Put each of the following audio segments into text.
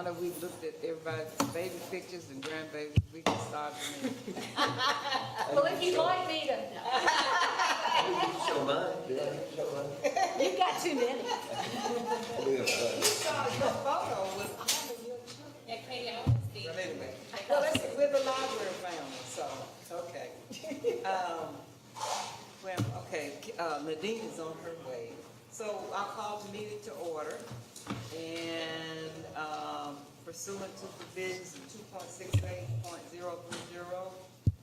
now that we've looked at everybody's baby pictures and grandbabies, we can start the meeting. Well, if you'd like me to, Show mine, yeah, show mine. you've got too many. You saw your photo with all of your children. But anyway, well, we're the library family, so, okay. Well, okay, Nadine is on her way. So I'll call the meeting to order, and pursuant to provisions of 2.68.030 of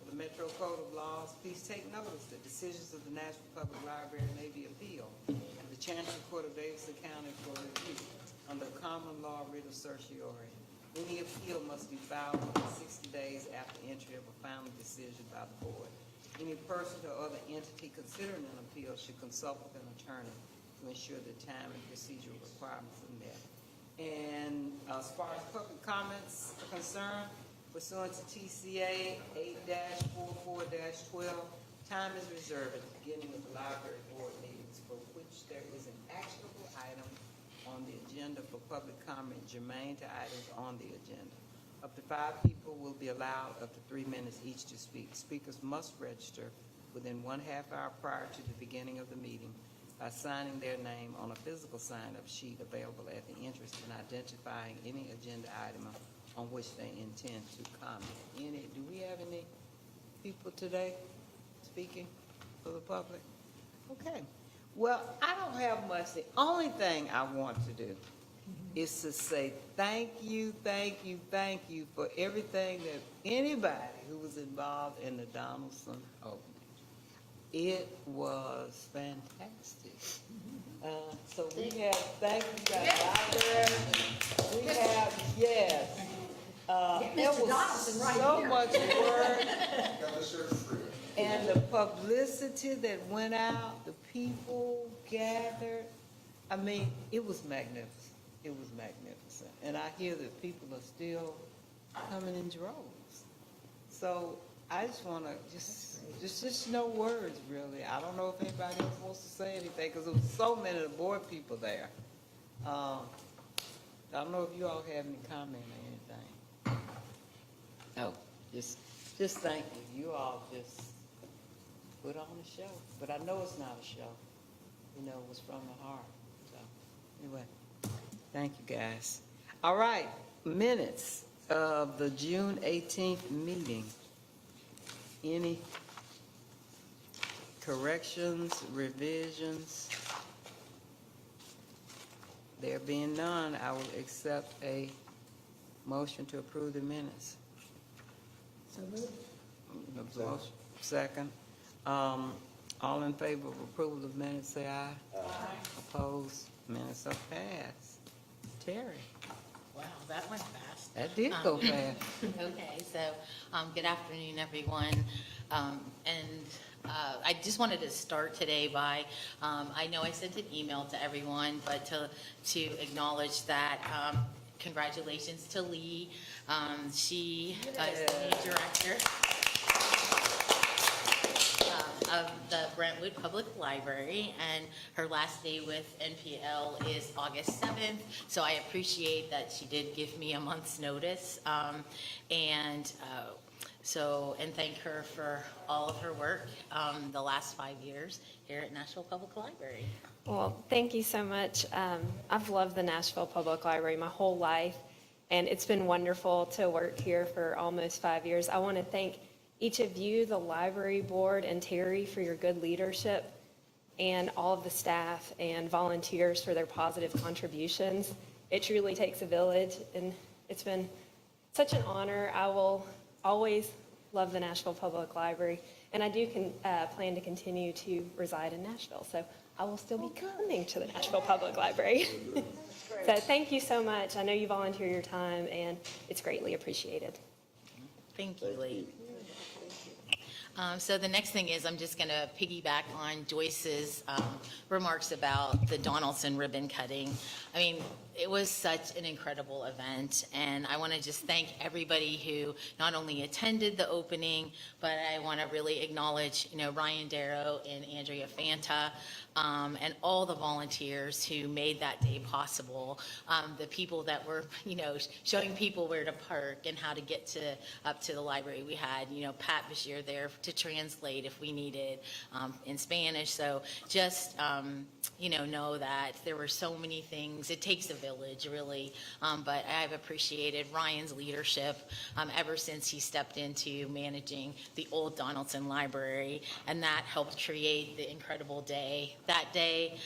the Metro Code of Laws, please take notice that decisions of the Nashville Public Library may be appealed to the Chancery Court of Davidson County for review under common law writ of certiorari. Any appeal must be filed within 60 days after entry of a final decision by the board. Any person or other entity considering an appeal should consult with an attorney to ensure the time and procedural requirements are met. And as far as public comments are concerned, pursuant to TCA 8-44-12, time is reserved at the beginning of the library board meetings for which there is an actionable item on the agenda for public comment germane to items on the agenda. Up to 5 people will be allowed up to 3 minutes each to speak. Speakers must register within 1/2 hour prior to the beginning of the meeting by signing their name on a physical sign-up sheet available at the entrance and identifying any agenda item on which they intend to comment. Do we have any people today speaking for the public? Okay. Well, I don't have much. The only thing I want to do is to say thank you for everything that anybody who was involved in the Donaldson opening. It was fantastic. So we have, thank you guys. We have, yes. There Mr. was Donaldson right so here. much work. Got the shirt free. And the publicity that went out, the people gathered, I mean, it was magnificent. It was magnificent. And I hear that people are still coming in droves. So I just want to just no words, really. I don't know if anybody else wants to say anything because there was so many of the board people there. I don't know if you all have any comment or anything. No, just thank you. You all just put on a show. But I know it's not a show. You know, it was from the heart. So anyway, thank you guys. All right, minutes of the June 18th meeting. Any corrections, revisions? There being none, I will accept a motion to approve the minutes. So moved. Motion. Second. All in favor of approval of minutes, say aye. Aye. Opposed? Minutes are passed. Terry, Wow, that went fast. that did go fast. Okay, so good afternoon, everyone. I just wanted to start today by, I know I sent an email to everyone, but to acknowledge that congratulations to Lee. She is the new director of the Brentwood Public Library, and her last day with NPL is August 7th, so I appreciate that she did give me a month's notice, and thank her for all of her work the last 5 years here at Nashville Public Library. Well, thank you so much. I've loved the Nashville Public Library my whole life, and it's been wonderful to work here for almost 5 years. I want to thank each of you, the library board, and Terry for your good leadership, and all of the staff and volunteers for their positive contributions. It truly takes a village, and it's been such an honor. I will always love the Nashville Public Library, and I do plan to continue to reside in Nashville, so I will still be coming to the Nashville Public Library. So thank you so much. I know you volunteer your time, and it's greatly appreciated. Thank you, Lee. So the next thing is I'm just going to piggyback on Joyce's remarks about the Donaldson ribbon cutting. I mean, it was such an incredible event, and I want to just thank everybody who not only attended the opening, but I want to really acknowledge, Ryan Darrow and Andrea Fanta. and all the volunteers who made that day possible. The people that were, showing people where to park and how to get up to the library. We had, Pat Bashir there to translate if we needed in Spanish. So just, know that there were so many things. It takes a village, really. But I've appreciated Ryan's leadership ever since he stepped into managing the old Donaldson Library, and that helped create the incredible day. That day,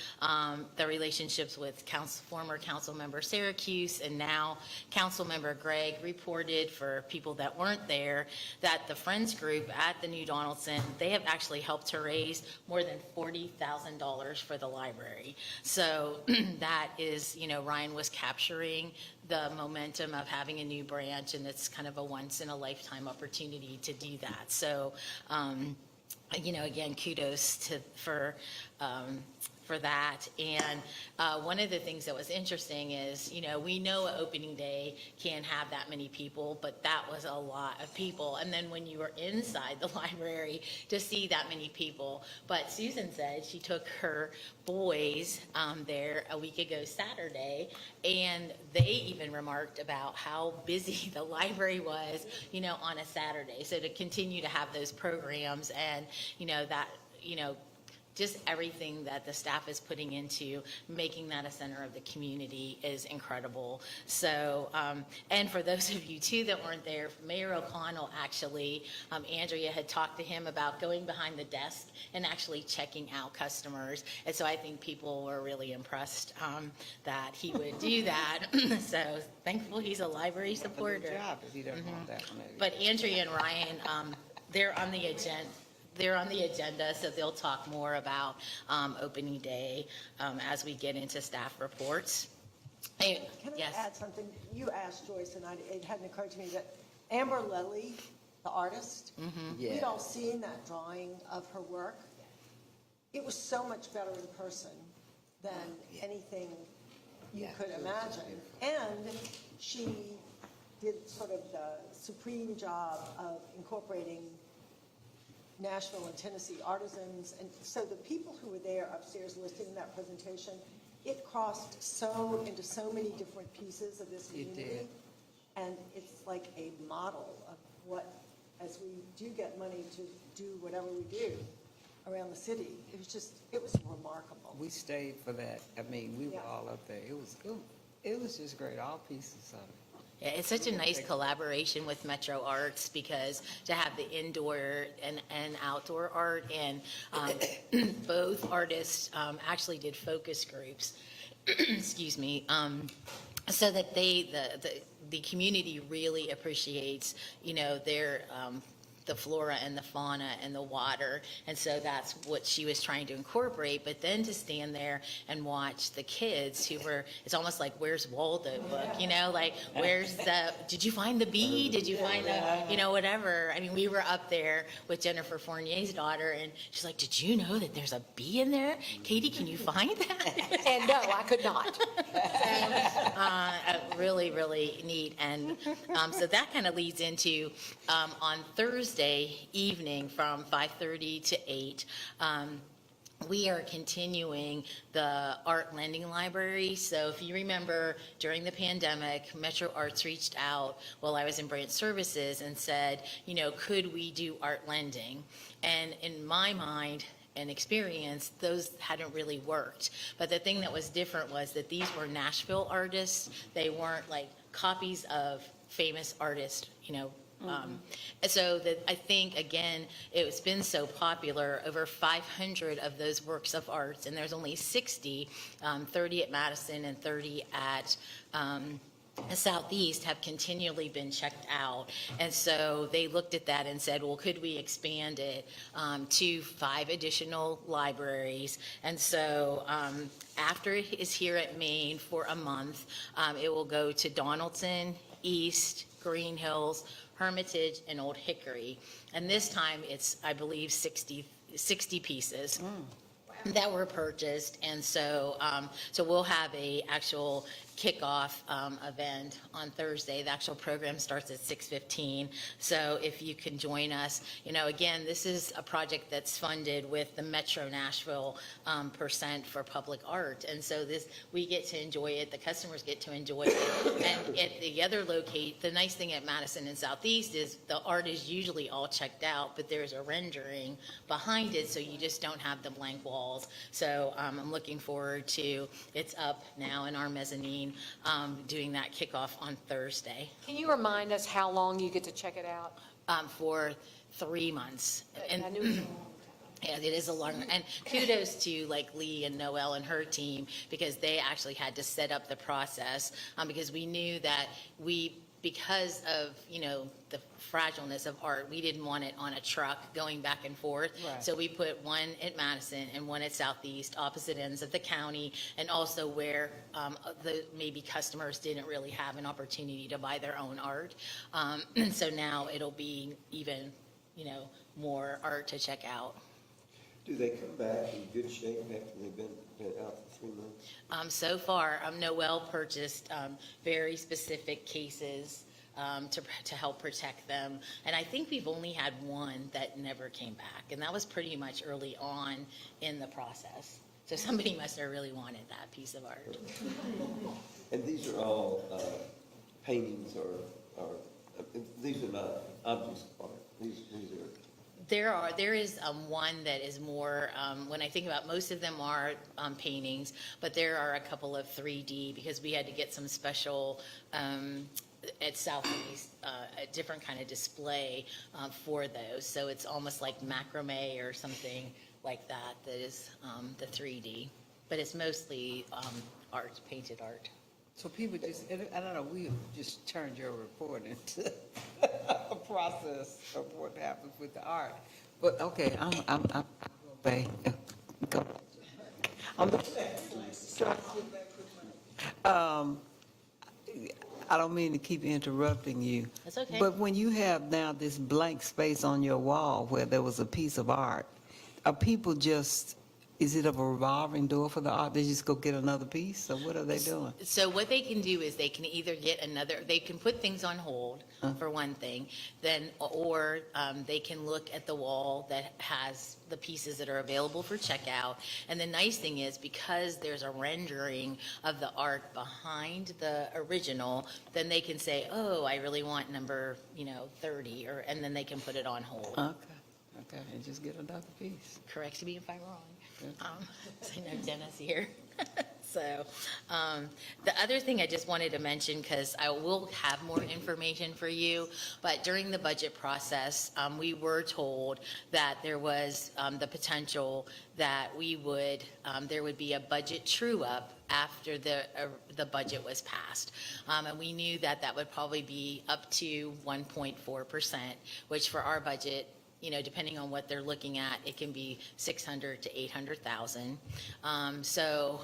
the relationships with former council member Syracuse and now council member Greg reported, for people that weren't there, that the Friends group at the new Donaldson, they have actually helped to raise more than $40,000 for the library. So that is, Ryan was capturing the momentum of having a new branch, and it's kind of a once in a lifetime opportunity to do that. So, again, kudos for that. And one of the things that was interesting is, we know opening day can't have that many people, but that was a lot of people. And then when you were inside the library to see that many people. But Susan said she took her boys there a week ago Saturday, and they even remarked about how busy the library was, on a Saturday. So to continue to have those programs and, just everything that the staff is putting into making that a center of the community is incredible. So, and for those of you too that weren't there, Mayor O'Connell actually, Andrea had talked to him about going behind the desk and actually checking out customers. And so I think people were really impressed that he would do that. So thankful he's a library supporter. Good job if he doesn't want that one. But Andrea and Ryan, they're on the agenda. So they'll talk more about opening day as we get into staff reports. Hey, Can I yes. add something? You asked Joyce, and it hadn't occurred to me that Amber Lilly, the artist, Yeah. we'd all seen that drawing of her work. It was so much better in person than anything you Yeah, could it was imagine. And she did sort of the supreme job of incorporating Nashville and Tennessee artisans. And so the people who were there upstairs listening to that presentation, it crossed into so many different pieces of this It community. did. And it's like a model of what, as we do get money to do whatever we do around the city, it was remarkable. We stayed for that. I mean, we were Yeah. all up there. It was just great, all pieces of it. Yeah, it's such a nice collaboration with Metro Arts, because to have the indoor and outdoor art, and both artists actually did focus groups, excuse me, so that the community really appreciates, their the flora and the fauna and the water. And so that's what she was trying to incorporate. But then to stand there and watch the kids who were, it's almost like, where's Waldo book, like, where's did you find the bee? Did you find the, whatever. I mean, we were up there with Jennifer Fournier's daughter, and she's like, did you know that there's a bee in there? Katie, can you find that? And no, I could not. Really, really neat. And so that kind of leads into on Thursday evening from 5:30 to 8, we are continuing the art lending library. So if you remember, during the pandemic, Metro Arts reached out while I was in branch services and said, could we do art lending? And in my mind and experience, those hadn't really worked. But the thing that was different was that these were Nashville artists. They weren't like copies of famous artists, So that I think, again, it's been so popular, over 500 of those works of arts, and there's only 60, 30 at Madison and 30 at Southeast, have continually been checked out. And so they looked at that and said, well, could we expand it to 5 additional libraries? And so after it is here at Maine for a month, it will go to Donaldson, East, Green Hills, Hermitage, and Old Hickory. And this time it's, I believe, 60 pieces. that were purchased. And so, so we'll have a actual kickoff event on Thursday. The actual program starts at 6:15. So if you can join us, again, this is a project that's funded with the Metro Nashville percent for public art. And so we get to enjoy it. The customers get to enjoy it. And at the other the nice thing at Madison and Southeast is the art is usually all checked out, but there's a rendering behind it, so you just don't have the blank walls. So I'm looking forward to, it's up now in our mezzanine, doing that kickoff on Thursday Can you remind us how long you get to check it out? for 3 months. And I knew it was a long yeah, it is a long, and kudos to like Lee and Noelle and her team, because they actually had to set up the process, because we knew that because of, the fragileness of art, we didn't want it on a truck going back and forth. Right. So we put one at Madison and one at Southeast, opposite ends of the county, and also where the maybe customers didn't really have an opportunity to buy their own art. And so now it'll be even, more art to check out. Do they come back in good shape after they've been out for 3 months? So far, Noel purchased very specific cases to help protect them. And I think we've only had one that never came back. And that was pretty much early on in the process. So somebody must have really wanted that piece of art. And these are all paintings or these are not objects of art. These are... There is one that is more, when I think about, most of them are paintings, but there are a couple of 3D, because we had to get some special, at Southeast, a different kind of display for those. So it's almost like macrame or something like that is the 3D. But it's mostly art, painted art. So people just, I don't know, we just turned your report into a process of what happens with the art. But, okay, I'm obey. Go. I don't mean to keep interrupting you. That's okay. But when you have now this blank space on your wall where there was a piece of art, are people just, is it a revolving door for the art? They just go get another piece, or what are they doing? So what they can do is they can either get they can put things on hold, for one thing, or they can look at the wall that has the pieces that are available for checkout. And the nice thing is, because there's a rendering of the art behind the original, then they can say, oh, I really want number, 30, and then they can put it on hold. Okay, and just get another piece. Correct me if I'm wrong. So I know Dennis here. So the other thing I just wanted to mention, because I will have more information for you, but during the budget process, we were told that there was the potential that there would be a budget true-up after the budget was passed. And we knew that would probably be up to 1.4%, which for our budget, depending on what they're looking at, it can be 600 to 800,000. So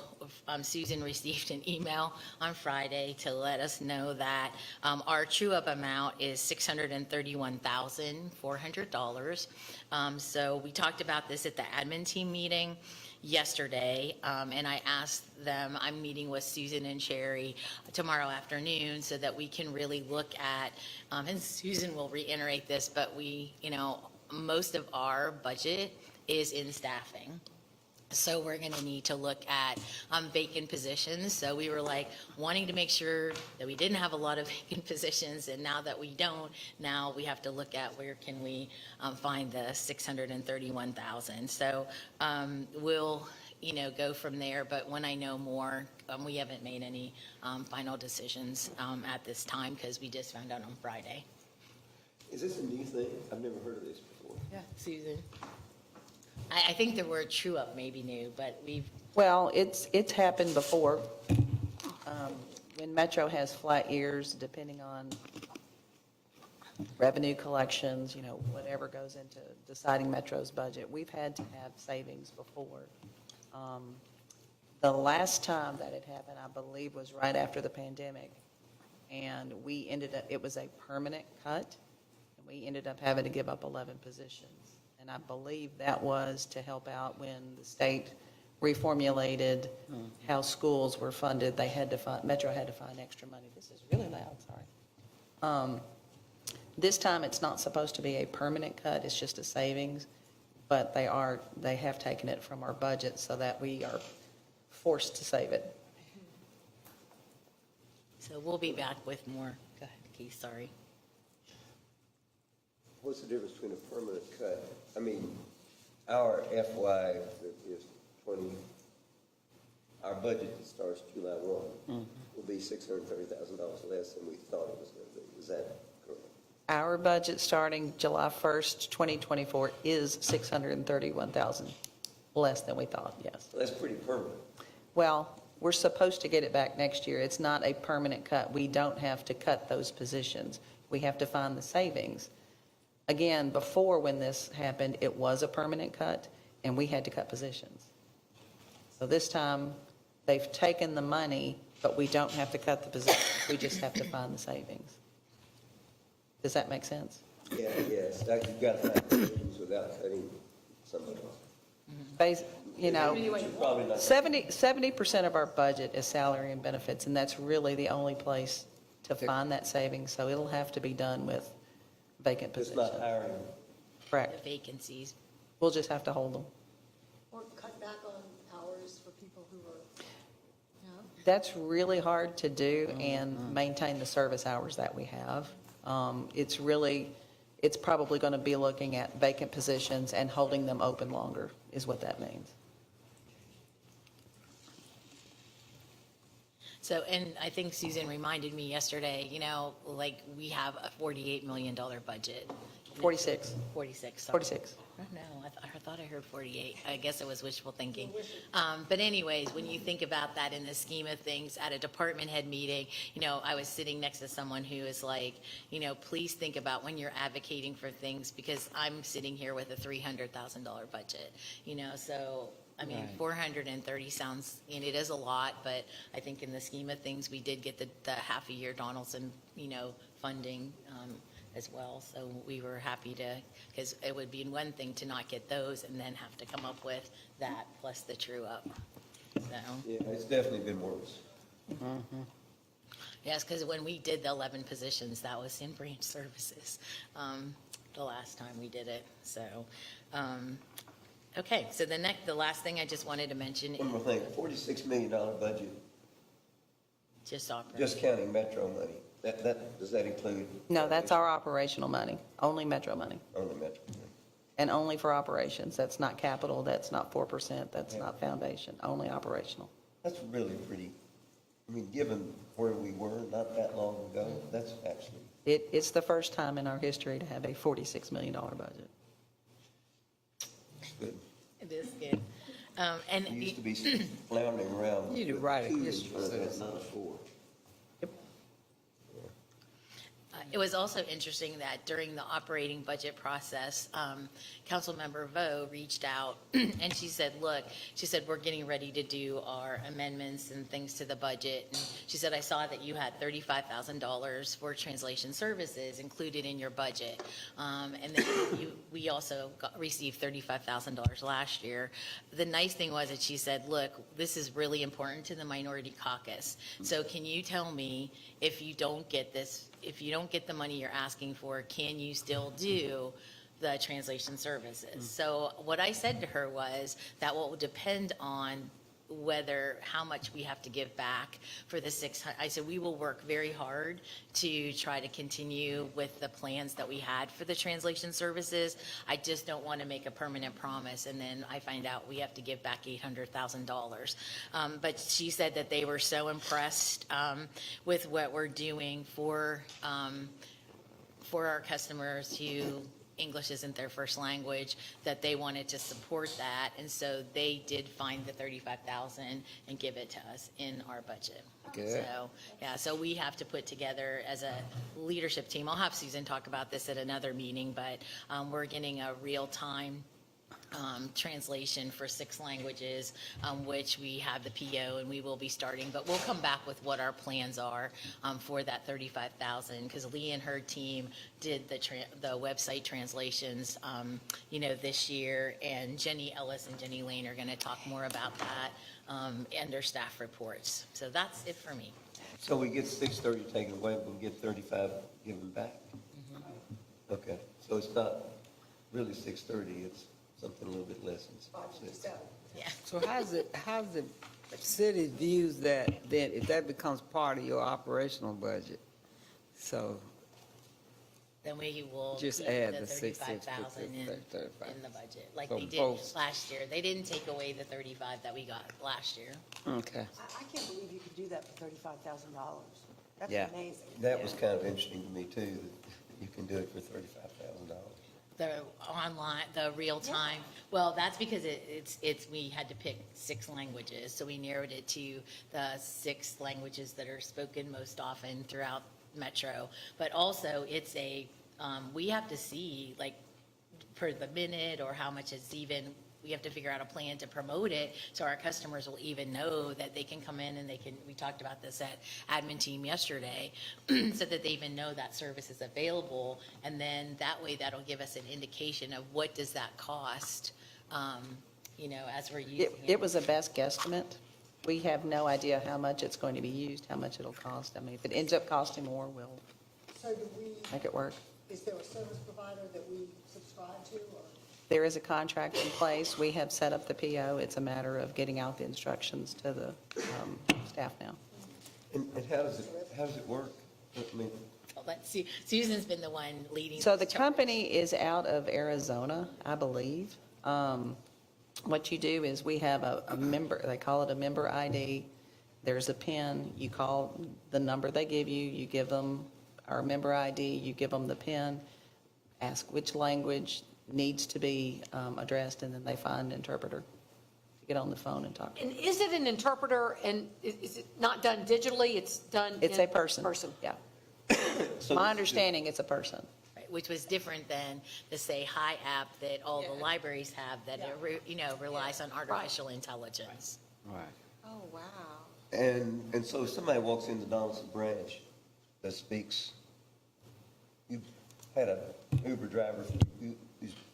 Susan received an email on Friday to let us know that our true-up amount is $631,400. So we talked about this at the admin team meeting yesterday, and I asked them, I'm meeting with Susan and Sherry tomorrow afternoon so that we can really look at, and Susan will reiterate this, but most of our budget is in staffing. So we're going to need to look at vacant positions. So we were wanting to make sure that we didn't have a lot of vacant positions. And now that we don't, now we have to look at where can we find the 631,000. So we'll, go from there. But when I know more, we haven't made any final decisions at this time, because we just found out on Friday. Is this a new thing? I've never heard of this before. Yeah, Susan. I think the word true up may be new, but Well, it's happened before. When Metro has flat years, depending on revenue collections, whatever goes into deciding Metro's budget, we've had to have savings before. The last time that it happened, I believe, was right after the pandemic. And it was a permanent cut. We ended up having to give up 11 positions. And and I believe that was to help out when the state reformulated how schools were funded. They had to find, Metro had to find extra money. This is really loud, sorry. This time, it's not supposed to be a permanent cut, it's just a savings, but they have taken it from our budget so that we are forced to save it. So we'll be back with more. Go ahead, Keith, sorry. What's the difference between a permanent cut? I mean, our FY is 20, our budget that starts July 1 will be $630,000 less than we thought it was going to be. Is that correct? Our budget starting July 1st, 2024 is $631,000 less than we thought, yes. That's pretty permanent. Well, we're supposed to get it back next year. It's not a permanent cut. We don't have to cut those positions. We have to find the savings. Again, before when this happened, it was a permanent cut, and we had to cut positions. So this time, they've taken the money, but we don't have to cut the positions. We just have to find the savings. Does that make sense? Yeah, yes. You've got to find savings without cutting somebody else. You know, Probably not. 70% of our budget is salary and benefits, and that's really the only place to find that savings. So it'll have to be done with vacant It's positions. not hiring. The Correct. vacancies. We'll just have to hold them. Or cut back on hours for people who are, you know? That's really hard to do and maintain the service hours that we have. It's probably going to be looking at vacant positions and holding them open longer is what that means. So, and I think Susan reminded me yesterday, you know, like, we have a $48 million budget. 46. 46, sorry. 46. I don't know, I thought I heard 48. I guess it was wishful thinking. But anyways, when you think about that in the scheme of things, at a department head meeting, you know, I was sitting next to someone who is like, you know, please think about when you're advocating for things, because I'm sitting here with a $300,000 budget, you know, so, I mean, 430 sounds, and it is a lot, but I think in the scheme of things, we did get the half a year Donaldson, you know, funding as well. So we were happy to, because it would be one thing to not get those and then have to come up with that plus the true up. So, Yeah, it's definitely been worse. yes, because when we did the 11 positions, that was in branch services the last time we did it. So, okay, so the last thing I just wanted to mention One more thing, $46 million budget, just operating. just counting Metro money. Does that include? No, that's our operational money, only Metro money, Only Metro. and only for operations. That's not capital, that's not 4%, that's not foundation, only operational. That's really pretty, I mean, given where we were not that long ago, that's actually, It's the first time in our history to have a $46 million budget. good. It is good. And We used to be floundering around. You need to with write a 2 in history front of it, lesson. not a 4. it was also interesting that during the operating budget process, Councilmember Vo reached out and she said, look, she said, we're getting ready to do our amendments and things to the budget. And she said, I saw that you had $35,000 for translation services included in your budget. And then we also received $35,000 last year. The nice thing was that she said, look, this is really important to the minority caucus. So can you tell me if you don't get this, if you don't get the money you're asking for, can you still do the translation services? So what I said to her was that will depend on how much we have to give back for the 600. I said, we will work very hard to try to continue with the plans that we had for the translation services. I just don't want to make a permanent promise and then I find out we have to give back $800,000. But she said that they were so impressed with what we're doing for our customers who English isn't their first language, that they wanted to support that. And so they did find the $35,000 and give it to us in our budget. Good. So, yeah, so we have to put together as a leadership team, I'll have Susan talk about this at another meeting, but we're getting a real-time translation for 6 languages, which we have the PO and we will be starting, but we'll come back with what our plans are for that 35,000, because Lee and her team did the website translations, this year, and Jenny Ellis and Jenny Lane are going to talk more about that and their staff reports. So that's it for me. So we get 630 taken away, we'll get 35 given back? Okay, so it's not really 630, it's something a little bit less than 6. Yeah. So how's the city views that, then, if that becomes part of your operational budget? So Then we will Just keep add the the 35,000 in 35. the budget, like So they did both- last year. They didn't take away the 35 that we got last year. Okay. I can't believe you could do that for $35,000. That's Yeah. amazing. That was kind of interesting to me too, that you can do it for $35,000. The online, the real time, well, that's because we had to pick 6 languages, so we narrowed it to the 6 languages that are spoken most often throughout Metro. But also, we have to see, like, per the minute, or how much it's even, we have to figure out a plan to promote it, so our customers will even know that they can come in and we talked about this at admin team yesterday, so that they even know that service is available, and then that way, that'll give us an indication of what does that cost, as we're using it. It was a best guesstimate. We have no idea how much it's going to be used, how much it'll cost. I mean, if it ends up costing more, we'll So do we, make it work. is there a service provider that we subscribe to, or? There is a contract in place. We have set up the PO. It's a matter of getting out the instructions to the staff now. And how does it work? I mean, Well, let's see, Susan's been the one leading. So the this charge. company is out of Arizona, I believe. What you do is we have a member, they call it a member ID. There's a PIN. You call the number they give you, you give them our member ID, you give them the PIN, ask which language needs to be addressed, and then they find an interpreter to get on the phone and talk to them. And is it an interpreter, and is it not done digitally? It's done It's in a person. Person. Yeah. so My understanding, it's a person. Right, which was different than the Say Hi app that all the libraries have that, relies on artificial intelligence. Right. Oh, wow. And so if somebody walks into Donaldson branch that speaks, you had a Uber driver from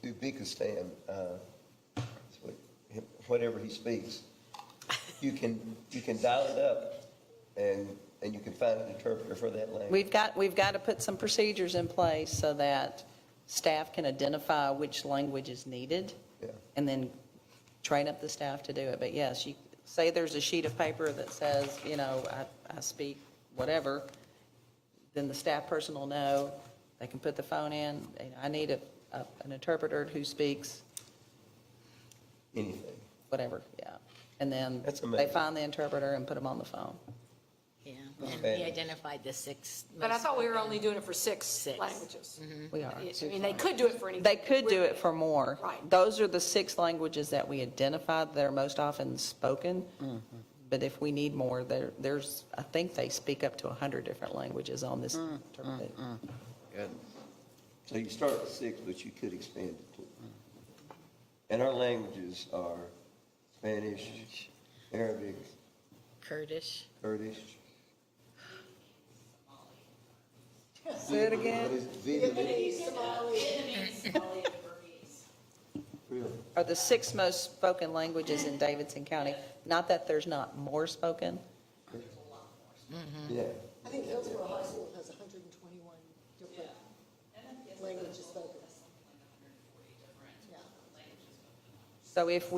Uzbekistan, whatever he speaks, you can dial it up and you can find an interpreter for that language. We've got to put some procedures in place so that staff can identify which language is needed, Yeah. and then train up the staff to do it. But yes, you say there's a sheet of paper that says, I speak whatever, then the staff person will know. They can put the phone in. I need an interpreter who speaks Anything. whatever, yeah. And then That's they amazing. find the interpreter and put them on the phone. Yeah, and Okay. we identified the 6. But I thought we were only doing it for 6 6. languages. We are. I mean, they could do it for any. They could do it for more. Right. Those are the 6 languages that we identified that are most often spoken. But if we need more, there's, I think they speak up to 100 different languages on this. Good. So you start at 6, but you could expand it to. And our languages are Spanish, Arabic, Kurdish. Kurdish. Say it again? What is it? Vietnamese? Really? Are the 6 most spoken languages in Davidson County. Not that there's not more spoken. Yeah. I think Hillsborough High School has 121 different languages spoken. Yeah. So if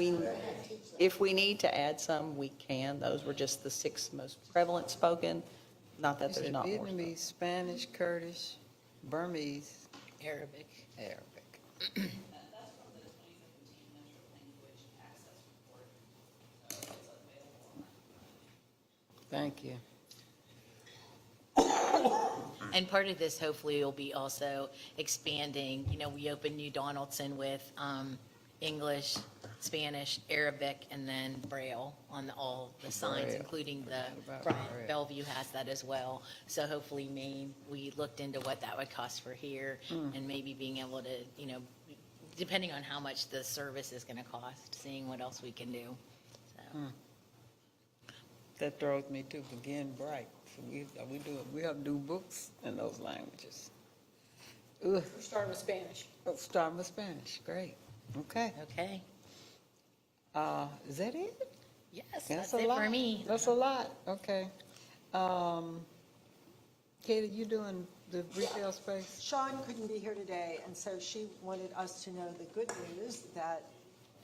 we need to add some, we can. Those were just the 6 most prevalent spoken. Not that You there's said not more. Vietnamese, Spanish, Kurdish, Burmese, Arabic. Arabic. That's from the 2017 Metro Language Access Report. So it's available online. Thank you. And part of this hopefully will be also expanding, we opened New Donaldson with English, Spanish, Arabic, and then Braille on all the signs, Braille. including the About Bryant Braille. Bellevue has that as well. So hopefully Maine, we looked into what that would cost for here, and maybe being able to, depending on how much the service is going to cost, seeing what else we can do. So. That throws me to Begin Bright. So we have to do books in those languages. Ugh. We're starting with Spanish. Oh, starting with Spanish, great. Okay. Okay. Is that it? Yes, That's that's a it lot. for me. That's a lot, okay. Katie, you doing the retail space? Sean couldn't be here today, and so she wanted us to know the good news that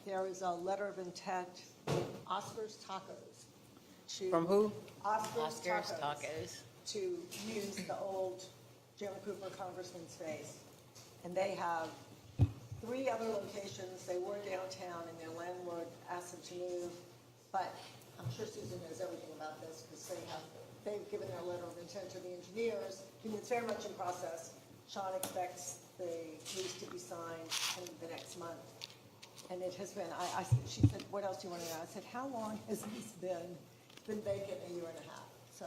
there is a letter of intent with Oscar's Tacos. From who? Oscar's Oscar's Tacos. Tacos. To use the old Jim Cooper Congressman space. And they have 3 other locations. They were downtown, and their landlord asked them to move. But I'm sure Susan knows everything about this, because they've given their letter of intent to the engineers. And it's very much in process. Sean expects the lease to be signed in the next month. And it has been, she said, what else do you want to know? I said, how long has this been? It's been vacant a year and a half, so.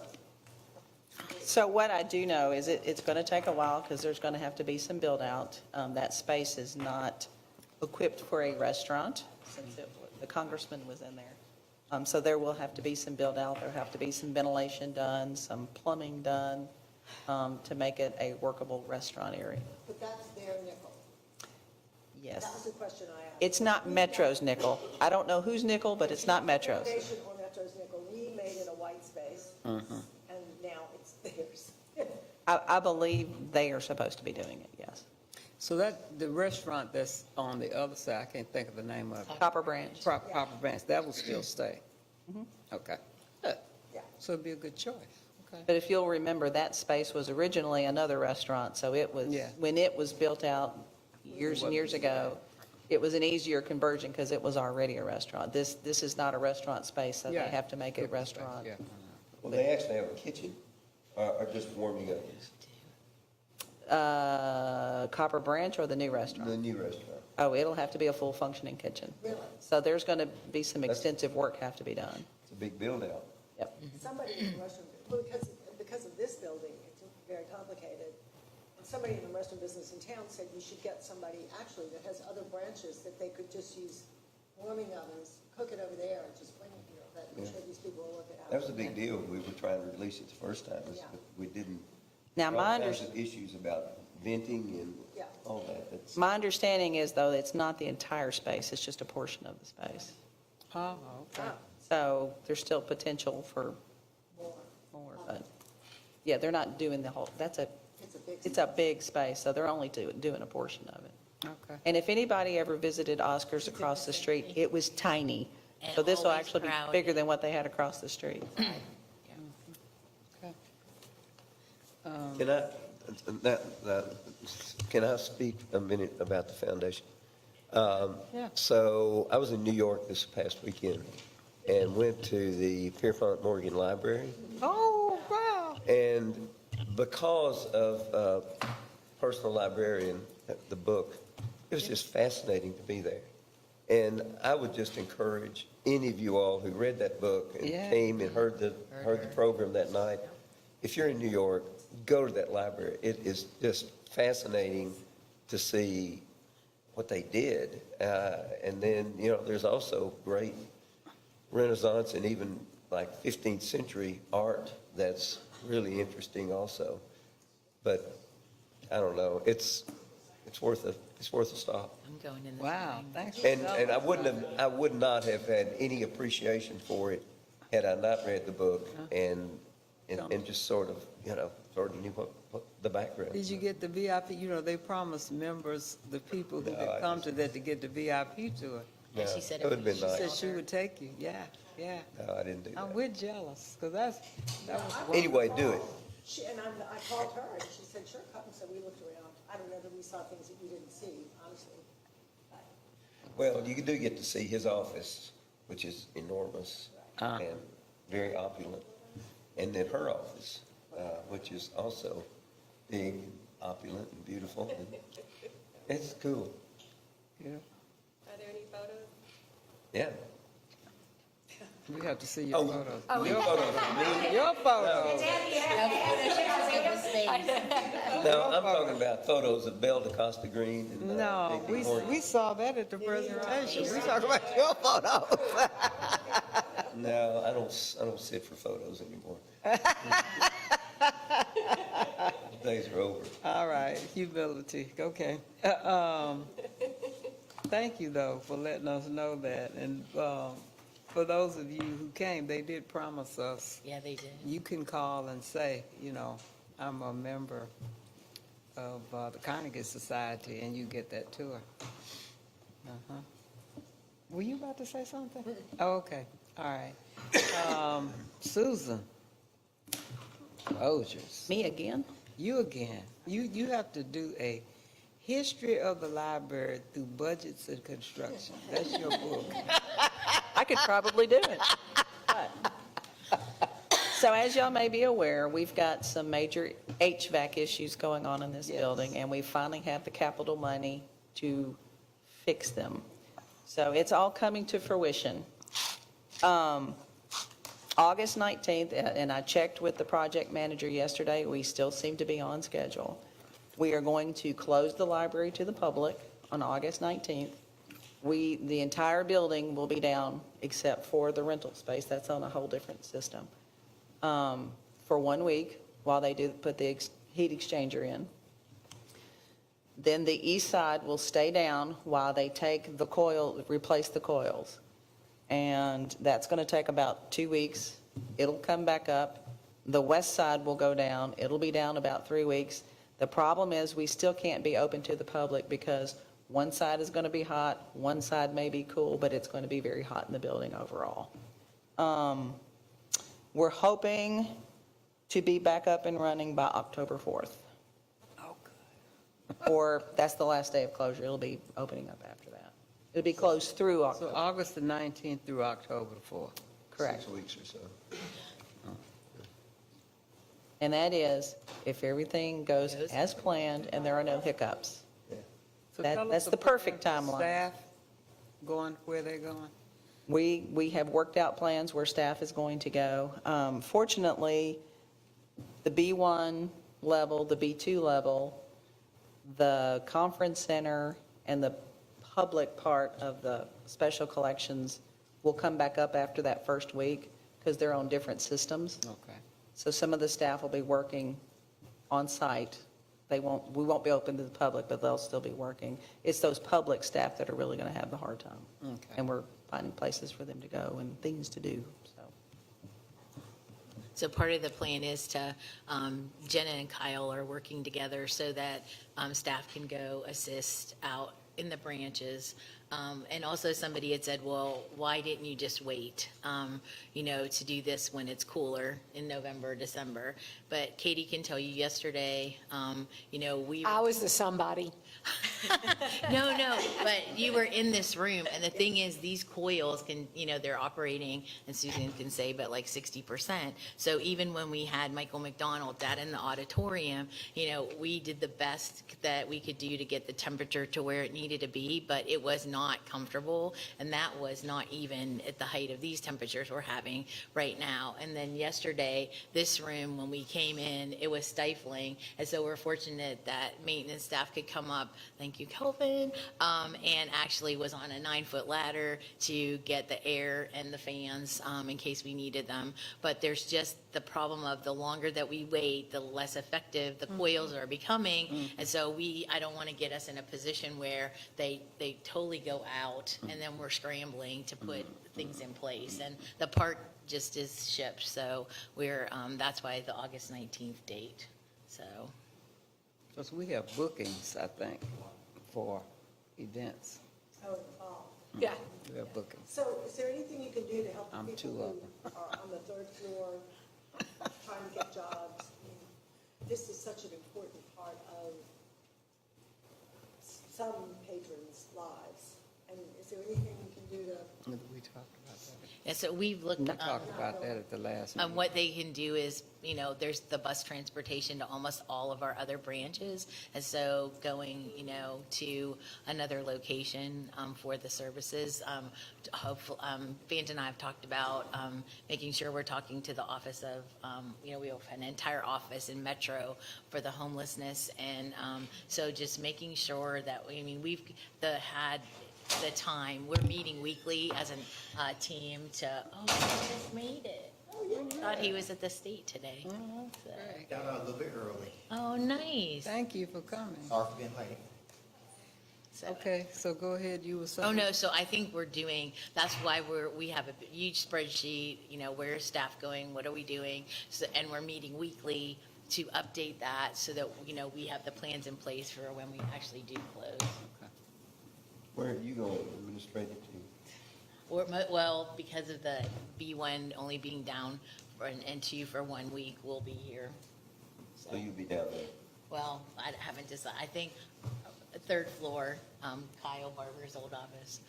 So what I do know is it's going to take a while because there's going to have to be some build out. That space is not equipped for a restaurant since the congressman was in there. So there will have to be some build out. There'll have to be some ventilation done, some plumbing done to make it a workable restaurant area. But that's their nickel. Yes. That was the question I asked. It's not Metro's nickel. I don't know whose nickel, but it's not Metro's. Foundation or Metro's nickel. We made it a white space, and now it's theirs. I believe they are supposed to be doing it, yes. So the restaurant that's on the other side, I can't think of the name of it. Copper Branch. Proper Branch, that will still stay? Okay, good. Yeah. So it'd be a good choice, okay. But if you'll remember, that space was originally another restaurant, so it was, Yeah. when it was built out years and years ago, it was an easier conversion because it was already a restaurant. This is not a restaurant space, so they Yeah. have to make it restaurant. Yeah. Well, they actually have a kitchen, or just warming ovens? Copper Branch or the new restaurant? The new restaurant. Oh, it'll have to be a full functioning kitchen. Really? So there's going to be some extensive work have to be done. It's a big build-out. Yep. Somebody in the restaurant, well, because of this building, it's very complicated. And somebody in the restaurant business in town said you should get somebody actually that has other branches that they could just use warming ovens, cook it over there, and just bring it here. But I'm sure these people will work it out. That was a big deal. We were trying to release it the first time, Yeah. but we didn't. Now, All my kinds of issues about venting and Yeah. all that. That's- My understanding is, though, it's not the entire space, it's just a portion of the space. Oh, okay. So there's still potential for more, but, yeah, they're not doing the whole, It's a big. it's a big space, so they're only doing a portion of it. Okay. And if anybody ever visited Oscar's across the street, it was tiny. And So this will always actually be crowded. bigger than what they had across the street. Okay. Can can I speak a minute about the foundation? Yeah. So I was in New York this past weekend and went to the Pierpont Morgan Library. Oh, wow. And because of Personal Librarian, the book, it was just fascinating to be there. And I would just encourage any of you all who read that book and Yeah. came and heard the program that night, if you're in New York, go to that library. It is just fascinating to see what they did. And then, there's also great Renaissance and even like 15th century art that's really interesting also. But I don't know, it's worth a stop. I'm going in the Wow, spring. thanks for And telling I us. I would not have had any appreciation for it had I not read the book and just sort of knew what the background. Did you get the VIP? They promised members, the people who No, could I come just- to that to get the VIP tour. And she said It would have been She said nice. she would take you, yeah. No, I didn't do that. We're jealous, because that was. Anyway, do it. I called her, and she said, sure, come. So we looked around. I don't know that we saw things that you didn't see, honestly. Well, you do get to see his office, which is enormous and very opulent. And then her office, which is also big, opulent, and beautiful. And it's cool. Yeah, Are there any photos? Yeah. we have to see your photos. Your photos of me? Your photos. of space. No, I'm talking about photos of Belle DaCosta Green and. No, Big Horn. we saw that at the presentation. We talking about your photos. No, I don't sit for photos anymore. The days are over. All right, humility, okay. Thank you, though, for letting us know that. And for those of you who came, they did promise us, Yeah, they did. you can call and say, you know, I'm a member of the Carnegie Society, and you get that tour. Uh-huh. Were you about to say something? Oh, okay, all right. Susan. Ogers. Me again? You again. You have to do a history of the library through budgets and construction. That's your book. I could probably do it. But- So as y'all may be aware, we've got some major HVAC issues going on in this Yes. building, and we finally have the capital money to fix them. So it's all coming to fruition. August 19th, and I checked with the project manager yesterday, we still seem to be on schedule. We are going to close the library to the public on August 19th. The entire building will be down except for the rental space. That's on a whole different system. For 1 week while they do put the heat exchanger in. Then the east side will stay down while they take replace the coils. And that's going to take about 2 weeks. It'll come back up. The west side will go down. It'll be down about 3 weeks. The problem is we still can't be open to the public because one side is going to be hot, one side may be cool, but it's going to be very hot in the building overall. We're hoping to be back up and running by October 4th. Oh, good. Or that's the last day of closure. It'll be opening up after that. It'll be closed through So October. August the 19th through October the 4th. Correct. 6 weeks or so. And that is if everything goes as planned and there are no hiccups. So That- tell us that's the perfect timeline. Staff going where they're going? We have worked out plans where staff is going to go. Fortunately, the B1 level, the B2 level, the conference center, and the public part of the special collections will come back up after that first week because they're on different systems. Okay. So some of the staff will be working on site. We won't be open to the public, but they'll still be working. It's those public staff that are really going to have the hard time. Okay. And we're finding places for them to go and things to do, so. So part of the plan is to, Jenna and Kyle are working together so that staff can go assist out in the branches. And also somebody had said, well, why didn't you just wait, to do this when it's cooler in November, December? But Katie can tell you yesterday, we. I was the somebody. No, but you were in this room, and the thing is, these coils can, they're operating, and Susan can say, but like 60%. So even when we had Michael McDonald that in the auditorium, we did the best that we could do to get the temperature to where it needed to be, but it was not comfortable, and that was not even at the height of these temperatures we're having right now. And then yesterday, this room, when we came in, it was stifling, and so we're fortunate that maintenance staff could come up, thank you, Kelvin, and actually was on a 9-foot ladder to get the air and the fans in case we needed them. But there's just the problem of the longer that we wait, the less effective the coils are becoming. And so I don't want to get us in a position where they totally go out and then we're scrambling to put things in place. And the part just is shipped. So that's why the August 19th date. So. Because we have bookings, I think, for events. Oh, in the fall. Yeah. We have bookings. So is there anything you can do to help the I'm people two who are on the third floor trying to get jobs? I mean, this is such an important part of some patrons' lives. And is there anything you can do to? We talked about that. And so we've looked, We talked about that at the last meeting. what they can do is, there's the bus transportation to almost all of our other branches. And so going, to another location for the services, hopefully, Vance and I have talked about making sure we're talking to the office of, we have an entire office in Metro for the homelessness. And so just making sure that, we've had the time, we're meeting weekly as a team to, he just made it. Thought he was at the state today. So- Got out a little bit early. Oh, nice. Thank you for coming. Sorry for being late. So- Okay, so go ahead, you were saying. Oh, no, so I think we're doing, that's why we have a huge spreadsheet, where's staff going, what are we doing? So, and we're meeting weekly to update that so that, we have the plans in place for when we actually do close. Where are you going, administrative to? Well, because of the B1 only being down and 2 for 1 week, we'll be here. So you'll be down there. Well, I haven't decided, I think third floor, Kyle Barber's old office.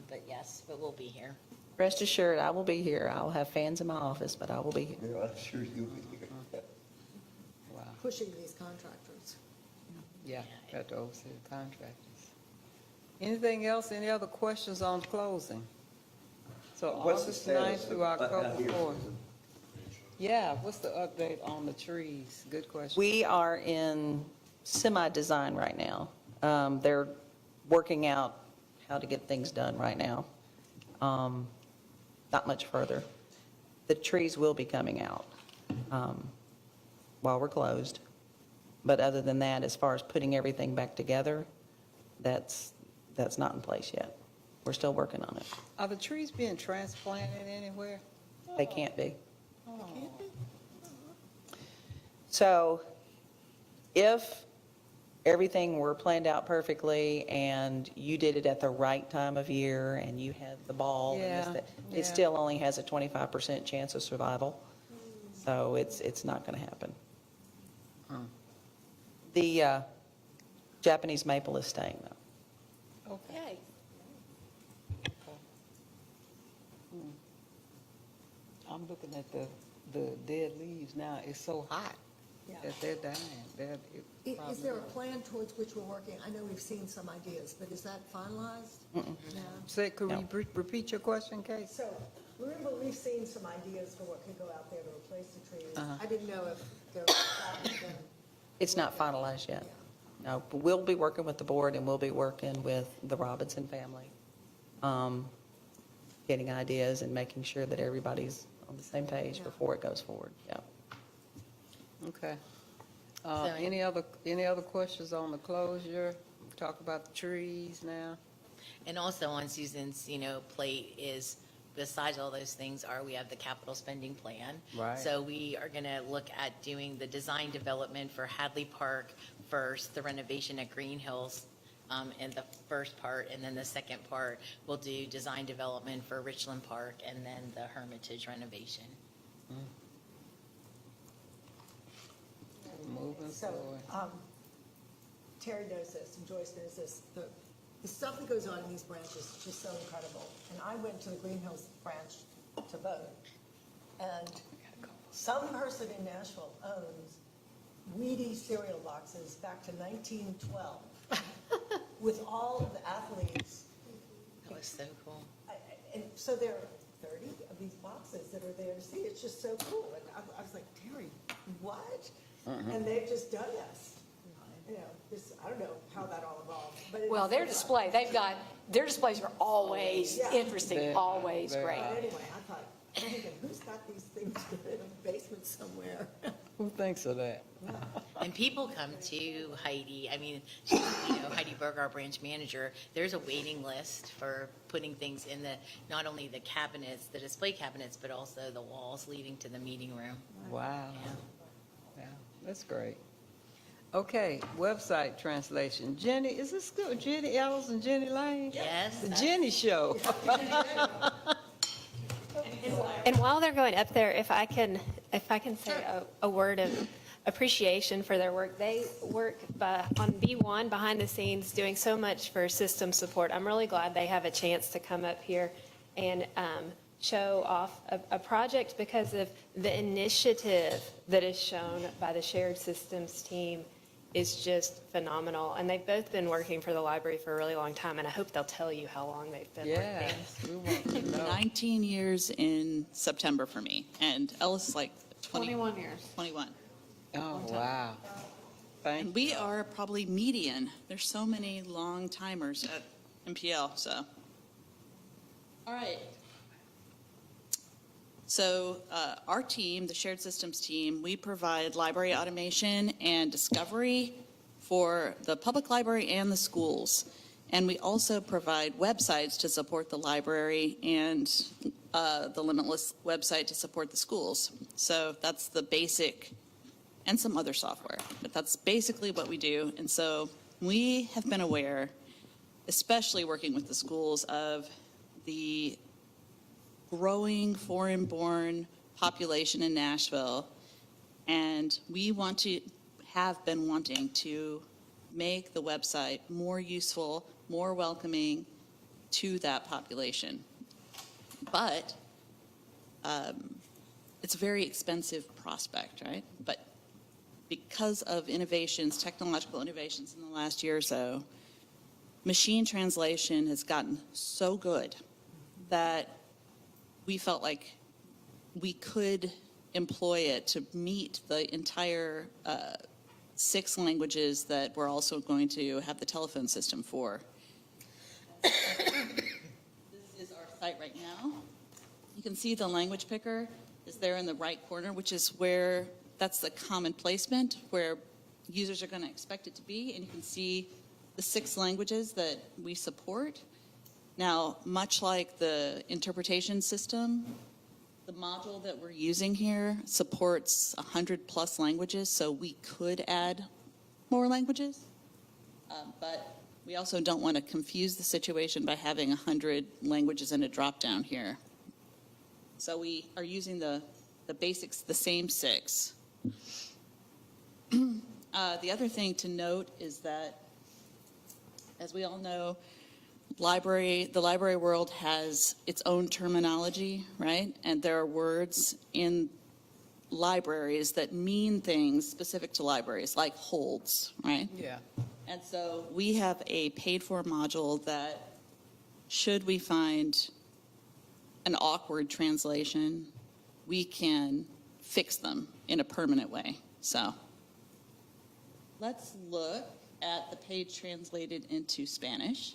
But yes, but we'll be here. Rest assured, I will be here. I'll have fans in my office, but I will be here. Yeah, I'm sure you'll be here. Wow, Pushing these contractors. yeah, got to oversee the contractors. Anything else, any other questions on closing? So What's the August status 9th through of- October out here? 4th. Yeah, what's the update on the trees? Good question. We are in semi-design right now. They're working out how to get things done right now. Not much further. The trees will be coming out while we're closed. But other than that, as far as putting everything back together, that's not in place yet. We're still working on it. Are the trees being transplanted anywhere? They can't be. Oh, So if everything were planned out perfectly and you did it at the right time of year and you had the ball, and this, Yeah, that, yeah. it still only has a 25% chance of survival. So it's not going to happen. Hmm. The Japanese maple is staying though. Okay. I'm looking at the dead leaves now. It's so hot Yeah. that they're dying. Is there a plan towards which we're working? I know we've seen some ideas, but is that finalized? No. Say, could No. you repeat your question, Kate? So, remember, we've seen some ideas for what could go out there to replace the trees. I didn't know if there was been. It's not finalized yet. No, but we'll be working with the board and we'll be working with the Robinson family, getting ideas and making sure that everybody's on the same page before it goes forward. Yeah. Okay. So- Any other questions on the closure? Talk about the trees now. And also on Susan's, plate is, besides all those things, we have the capital spending plan. Right. So we are going to look at doing the design development for Hadley Park first, the renovation at Green Hills in the first part, and then the second part, we'll do design development for Richland Park, and then the Hermitage renovation. Moving So, forward. Terry knows this, and Joyce knows this, the stuff that goes on in these branches is just so incredible. And I went to the Green Hills branch to vote, and some person in Nashville owns weedy cereal boxes back to 1912 with all of the athletes. That was so cool. And so there are 30 of these boxes that are there to see. It's just so cool. And I was like, Terry, what? And they've just done this. I don't know how that all evolved. But it Well, is their so fun. display, their displays are always Yeah. interesting, They- always they great. But anyway, I thought, I'm thinking, who's got these things in a basement somewhere? Who thinks of that? And people come to Heidi, she's, Heidi Berg, our branch manager, there's a waiting list for putting things in not only the cabinets, the display cabinets, but also the walls leading to the meeting room. Wow. Yeah, that's great. Okay, website translation. Jenny, is this good? Jenny Ellis and Jenny Lane? Yes. The Jenny Show. And while they're going up there, if I can say a word of appreciation for their work. They work on B1 behind the scenes, doing so much for system support. I'm really glad they have a chance to come up here and show off a project because of the initiative that is shown by the shared systems team is just phenomenal. And they've both been working for the library for a really long time, and I hope they'll tell you how long they've been working. we want to know. 19 years in September for me, and Ellis is like 21 years. 21. Oh, wow. Thank And we are probably median. There's so many long timers at MPL, so. All right. So our team, the shared systems team, we provide library automation and discovery for the public library and the schools. And we also provide websites to support the library and the Limitless website to support the schools. So that's the basic, and some other software, but that's basically what we do. And so we have been aware, especially working with the schools, of the growing foreign-born population in Nashville, and we have been wanting to make the website more useful, more welcoming to that population. But it's a very expensive prospect, right? But because of innovations, technological innovations in the last year or so, machine translation has gotten so good that we felt like we could employ it to meet the entire 6 languages that we're also going to have the telephone system for. This is our site right now. You can see the language picker is there in the right corner, which is where that's the common placement where users are going to expect it to be. And you can see the 6 languages that we support. Now, much like the interpretation system, the module that we're using here supports 100+ languages, so we could add more languages. But we also don't want to confuse the situation by having 100 languages in a drop-down here. So we are using the basics, the same 6. The other thing to note is that, as we all know, the library world has its own terminology, right? And there are words in libraries that mean things specific to libraries, like holds, right? Yeah. And so we have a paid-for module that, should we find an awkward translation, we can fix them in a permanent way. So let's look at the page translated into Spanish.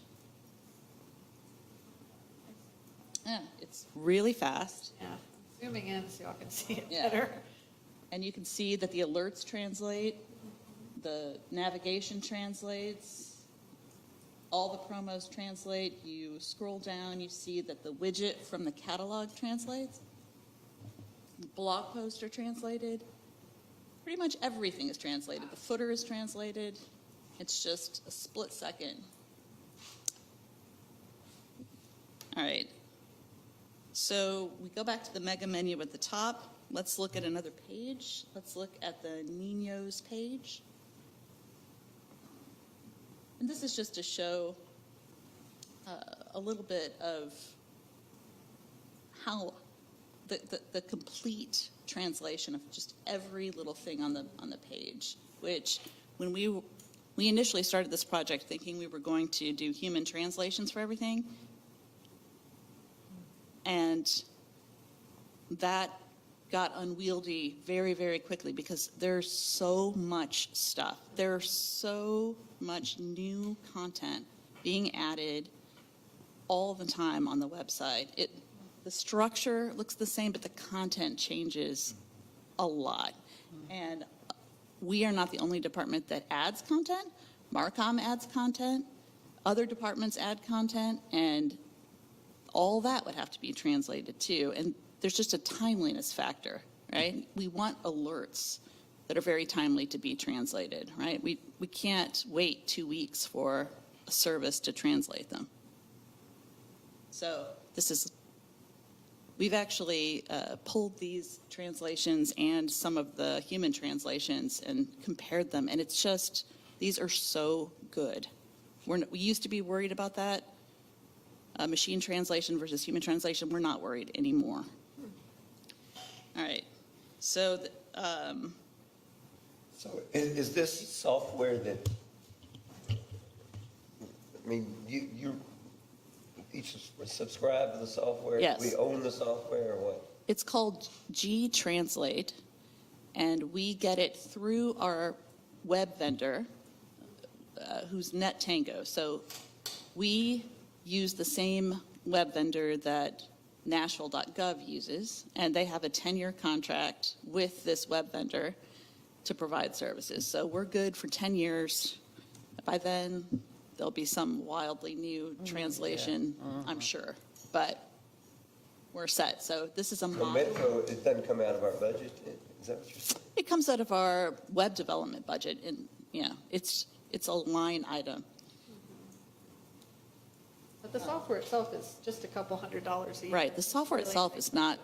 Yeah, it's really fast. Yeah, zooming in so y'all can see it Yeah. better. And you can see that the alerts translate, the navigation translates, all the promos translate. You scroll down, you see that the widget from the catalog translates. Blog posts are translated. Pretty much everything is translated. The footer is translated. It's just a split second. All right. So we go back to the mega menu at the top. Let's look at another page. Let's look at the Niños page. And this is just to show a little bit of how the complete translation of just every little thing on the page, which when we initially started this project thinking we were going to do human translations for everything, and that got unwieldy very, very quickly because there's so much stuff. There's so much new content being added all the time on the website. The structure looks the same, but the content changes a lot. And we are not the only department that adds content. Marcom adds content. Other departments add content, and all that would have to be translated too. And there's just a timeliness factor, right? We want alerts that are very timely to be translated, right? We can't wait 2 weeks for a service to translate them. So we've actually pulled these translations and some of the human translations and compared them, and it's just, these are so good. We used to be worried about that. Machine translation versus human translation, we're not worried anymore. All right, so, So is this software that, I mean, you each subscribe to the software? Yes. We own the software or what? it's called G-Translate, and we get it through our web vendor, who's NetTango. So we use the same web vendor that Nashville.gov uses, and they have a 10-year contract with this web vendor to provide services. So we're good for 10 years. By then, there'll be some wildly new translation, I'm sure, but we're set. So this is a So model. Metro, it doesn't come out of our budget? Is that what you're saying? It comes out of our web development budget, and, it's a line item. But the software itself is just a couple $100s a year. Right, the software Really itself is not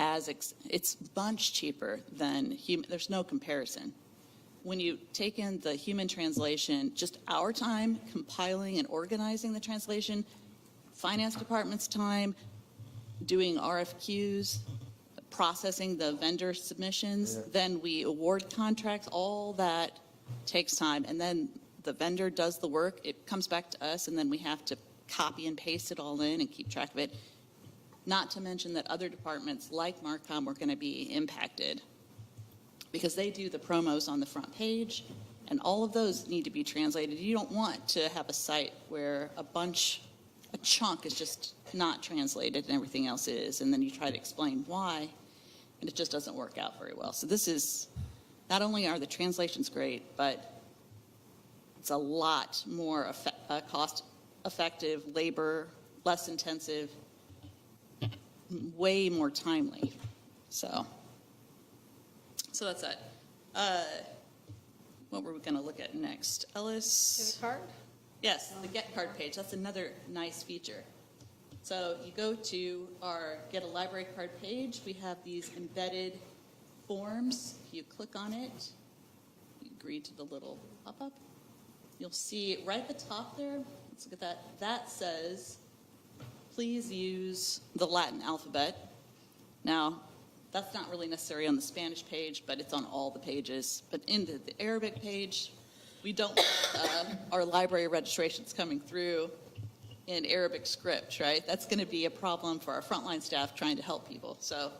it's much cheaper than there's no comparison. When you take in the human translation, just our time compiling and organizing the translation, finance department's time, doing RFQs, processing the vendor submissions, then we award contracts, all that takes time. And then the vendor does the work, it comes back to us, and then we have to copy and paste it all in and keep track of it. Not to mention that other departments like Marcom are going to be impacted because they do the promos on the front page, and all of those need to be translated. You don't want to have a site where a chunk is just not translated and everything else is, and then you try to explain why, and it just doesn't work out very well. So this is, not only are the translations great, but it's a lot more cost-effective, labor, less intensive, way more timely. So that's it. What were we going to look at next? Ellis? Get a card? Yes, the Get Card page. That's another nice feature. So you go to our Get a Library Card page. We have these embedded forms. If you click on it, you agree to the little pop-up. You'll see right at the top there, let's look at that. That says, please use the Latin alphabet. Now, that's not really necessary on the Spanish page, but it's on all the pages. But in the Arabic page, we don't want our library registrations coming through in Arabic script, right? That's going to be a problem for our frontline staff trying to help people. So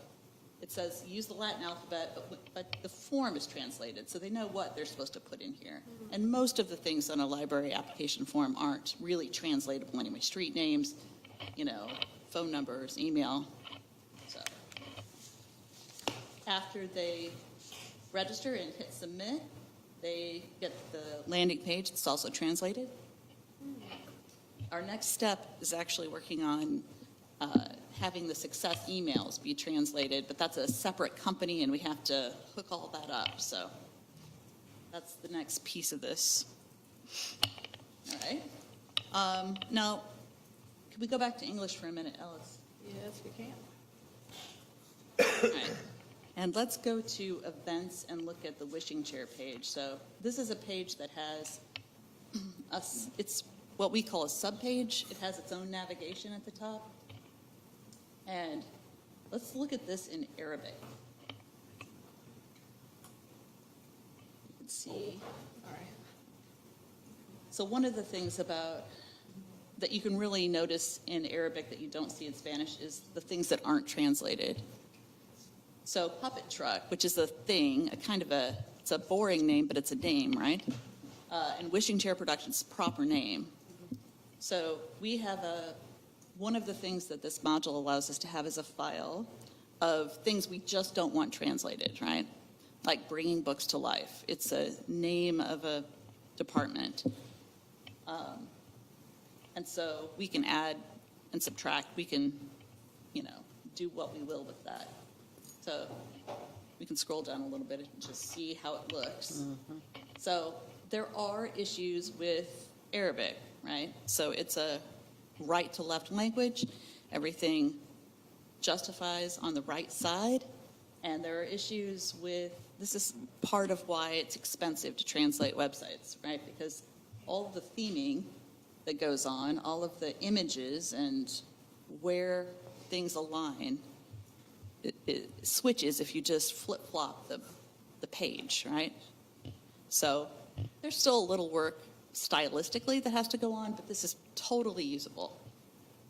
it says use the Latin alphabet, but the form is translated, so they know what they're supposed to put in here. And most of the things on a library application form aren't really translatable anyway. Street names, phone numbers, email. So after they register and hit submit, they get the landing page. It's also translated. Our next step is actually working on having the success emails be translated, but that's a separate company, and we have to hook all that up. So that's the next piece of this. All right. Now, can we go back to English for a minute, Ellis? Yes, we can. All right. And let's go to events and look at the wishing chair page. So this is a page that has it's what we call a subpage. It has its own navigation at the top. And let's look at this in Arabic. You can see. All right. So one of the things that you can really notice in Arabic that you don't see in Spanish is the things that aren't translated. So puppet truck, which is a thing, it's a boring name, but it's a name, right? And wishing chair production's proper name. So we have one of the things that this module allows us to have is a file of things we just don't want translated, right? Like bringing books to life. It's a name of a department. And so we can add and subtract. We can, do what we will with that. So we can scroll down a little bit and just see how it looks. Mm-hmm. So there are issues with Arabic, right? So it's a right to left language. Everything justifies on the right side. And there are issues this is part of why it's expensive to translate websites, right? Because all of the theming that goes on, all of the images and where things align, it switches if you just flip-flop the page, right? So there's still a little work stylistically that has to go on, but this is totally usable.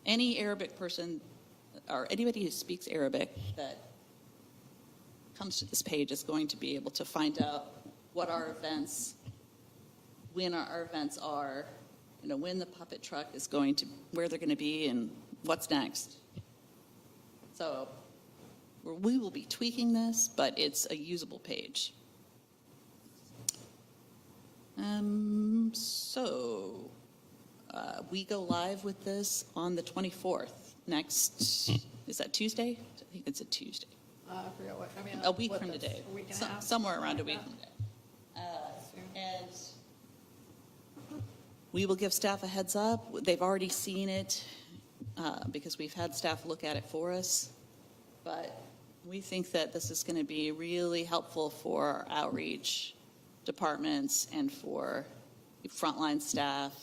Any Arabic person or anybody who speaks Arabic that comes to this page is going to be able to find out what our events, when our events are, when the puppet truck is going to, where they're going to be, and what's next. So we will be tweaking this, but it's a usable page. We go live with this on the 24th. Next, is that Tuesday? I think it's a Tuesday. I forget what, I mean. A week what from that's- today. A week and a half. Somewhere around a week from today. And we will give staff a heads up. They've already seen it because we've had staff look at it for us. But we think that this is going to be really helpful for our outreach departments and for frontline staff.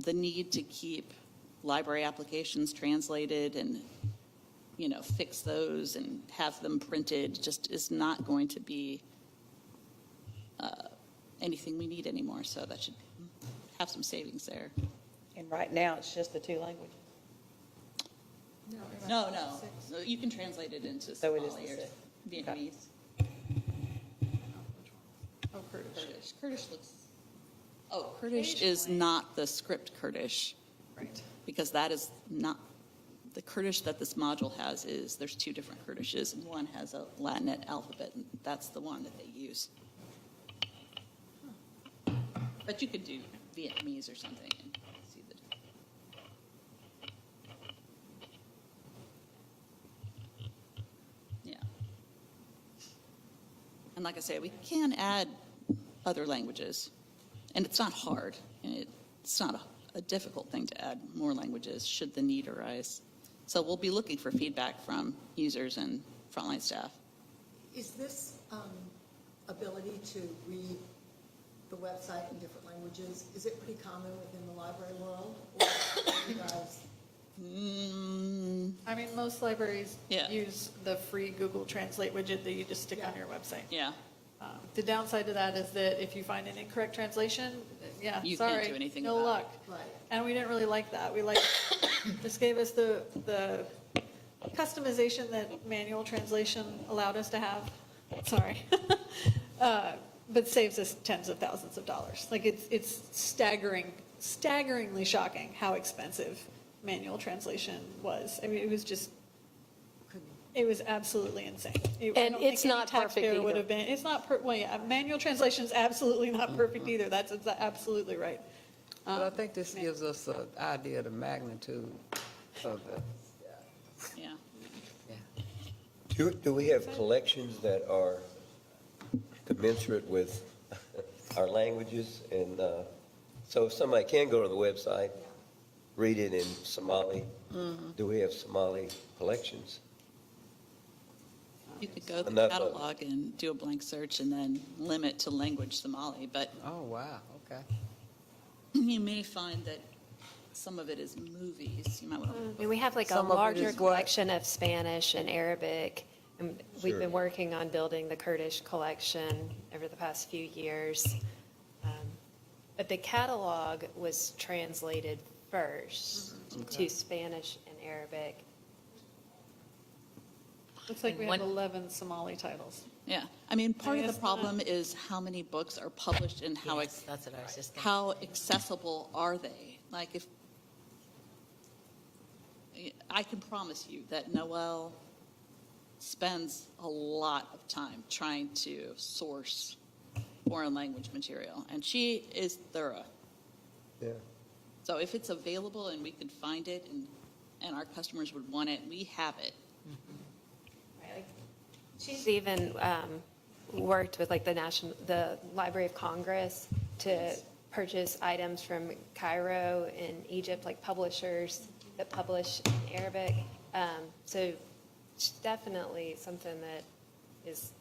The need to keep library applications translated and, fix those and have them printed just is not going to be anything we need anymore. So that should have some savings there. And right now, it's just the 2 languages. No. You can translate it into So it is Somali the or 6. Vietnamese. Oh, Kurdish. Kurdish is not the script Kurdish. Right. Because that is not, the Kurdish that this module has is, there's 2 different Kurdishes, and one has a Latinate alphabet, and that's the one that they use. But you could do Vietnamese or something and see the difference. Yeah. And like I say, we can add other languages, and it's not hard, and it's not a difficult thing to add more languages should the need arise. So we'll be looking for feedback from users and frontline staff. Is this ability to read the website in different languages, is it pretty common within the library world? Or you guys? I mean, most libraries Yeah. use the free Google Translate widget that you just stick on Yeah. your website. Yeah, The downside to that is that if you find an incorrect translation, yeah, You sorry. can't do anything no about it. luck. Right. And we didn't really like that. We like, this gave us the customization that manual translation allowed us to have. Sorry. But saves us tens of thousands of dollars. Like, it's staggeringly shocking how expensive manual translation was. I mean, it was just, it was absolutely insane. I And don't think it's any not perfect taxpayer would either. have been, it's not, well, yeah, manual translation is absolutely not perfect either. That's absolutely right. But I think this gives us an idea of the magnitude of the, yeah. Do we have collections that are commensurate with our languages? And so if somebody can go to the website, read it in Somali, do we have Somali collections? You could go to the Enough of it. catalog and do a blank search and then limit to language Somali, but oh, wow, okay. you may find that some of it is movies. You might want to. I mean, we have like a Some of it larger is what? collection of Spanish and Arabic, and we've Sure. been working on building the Kurdish collection over the past few years. But the catalog was translated first to Spanish and Arabic. Looks like we And have one- 11 Somali titles. Yeah, I mean, part of it's the problem is how many books are published and how Yes, that's what I was just thinking. how accessible are they? Like if, I can promise you that Noelle spends a lot of time trying to source foreign language material, and she is thorough. Yeah. So if it's available and we can find it and our customers would want it, we have it. She's even worked with like the Library of Congress to purchase items from Cairo and Egypt, like publishers that publish in Arabic. So it's definitely something that is,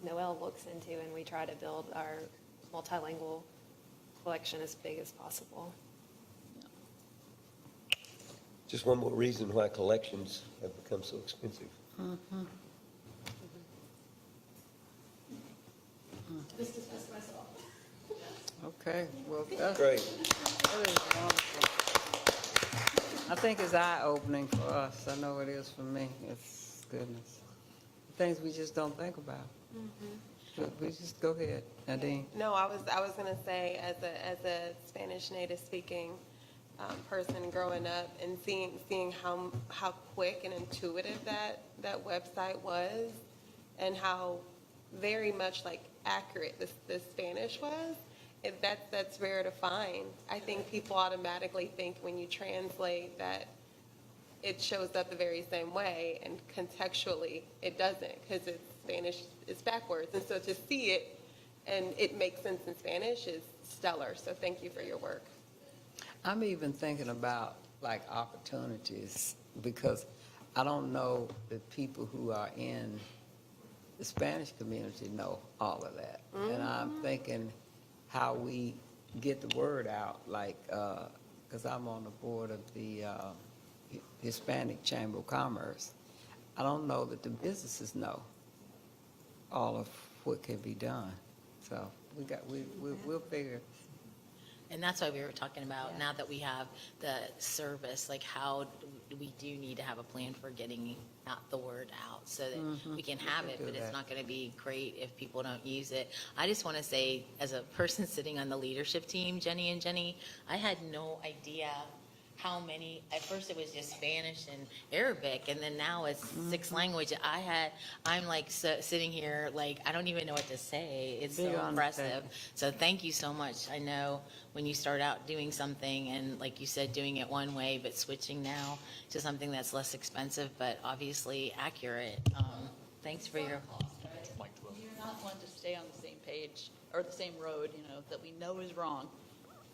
Noelle looks into, and we try to build our multilingual collection as big as possible. Just one more reason why collections have become so expensive. Okay, well, that's Great. That is wonderful. I think it's eye-opening for us. I know it is for me. It's goodness. Things we just don't think about. But we just, go ahead, Nadine. No, I was gonna say, as a Spanish native speaking person growing up and seeing how quick and intuitive that website was, and how very much like accurate the Spanish was, that's rare to find. I think people automatically think when you translate that it shows up the very same way, and contextually it doesn't, because it's Spanish, it's backwards. And so to see it and it makes sense in Spanish is stellar. So thank you for your work. I'm even thinking about like opportunities, because I don't know that people who are in the Spanish community know all of that. And I'm thinking how we get the word out, like, because I'm on the board of the Hispanic Chamber of Commerce. I don't know that the businesses know all of what can be done. So we'll figure. And that's why we were talking about, now that we have the service, like how we do need to have a plan for getting out the word out, so that we can have it, do but it's that. not going to be great if people don't use it. I just want to say, as a person sitting on the leadership team, Jenny, I had no idea how many, at first it was just Spanish and Arabic, and then now it's 6 language. I'm like sitting here, like, I don't even know what to say. It's so Big impressive. undertaking. So thank you so much. I know when you start out doing something, and like you said, doing it one way, but switching now to something that's less expensive, but obviously accurate. Thanks for your. You're not one to stay on the same page or the same road, that we know is wrong,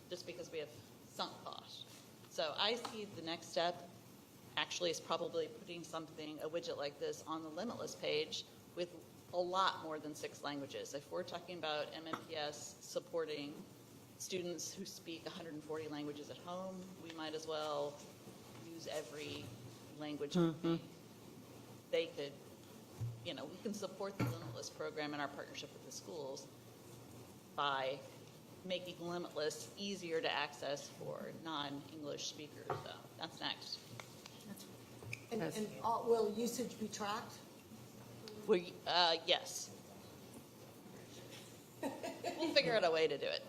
just because we have sunk cost. So I see the next step actually is probably putting a widget like this on the Limitless page with a lot more than 6 languages. If we're talking about MMPS supporting students who speak 140 languages at home, we might as well use every language. They could, we can support the Limitless program in our partnership with the schools by making Limitless easier to access for non-English speakers. So that's next. And will usage be tracked? Yes. We'll figure out a way to do it.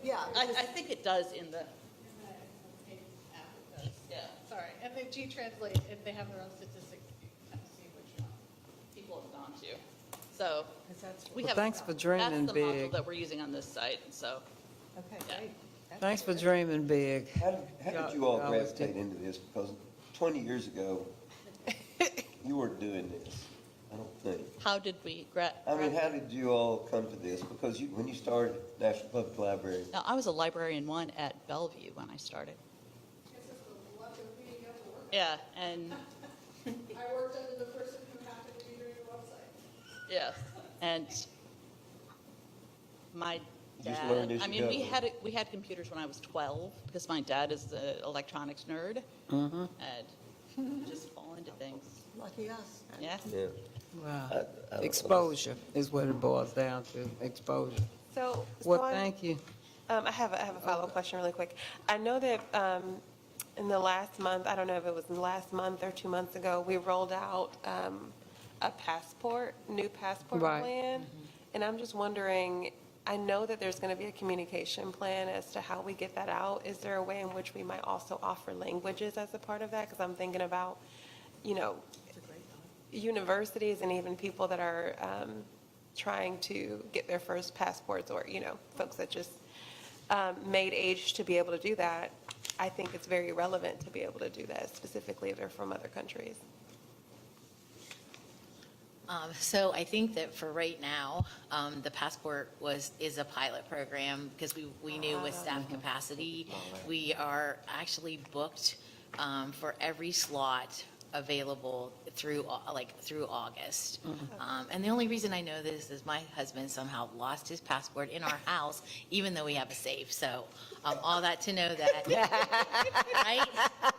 Yeah. I think it does in the, yeah, Sorry, and the G-Translate, if they have their own statistics, you can see which people have gone to. So we Well, have. thanks for dreaming That's the module big. that we're using on this site, so. Okay, Yeah. great. Thanks for dreaming big. How did you all Y'all always gravitate into this? Because 20 years ago, you weren't doing this, I don't think. How did we I mean, how did you all come to this? Because when you started National Public Library, Now, I was a librarian 1 at Bellevue when I started. Yeah, and. I worked under the person who happened to be doing the website. Yeah, and my You just learned dad, as you go. we had computers when I was 12, because my dad is the electronics nerd. And just fall into things. Lucky us. Yeah. yeah. Wow. I don't know. Exposure is what it boils down to, exposure. So, Well, thank you. I have a follow-up question really quick. I know that in the last month, I don't know if it was in the last month or 2 months ago, we rolled out a new passport Right. plan. And I'm just wondering, I know that there's going to be a communication plan as to how we get that out. Is there a way in which we might also offer languages as a part of that? Because I'm thinking about, universities and even people that are trying to get their first passports, or, folks that just made age to be able to do that. I think it's very relevant to be able to do that, specifically if they're from other countries. So I think that for right now, the passport is a pilot program, because we knew with staff capacity, we are actually booked for every slot available through August. And the only reason I know this is my husband somehow lost his passport in our house, even though we have a safe. So all that to know that, right?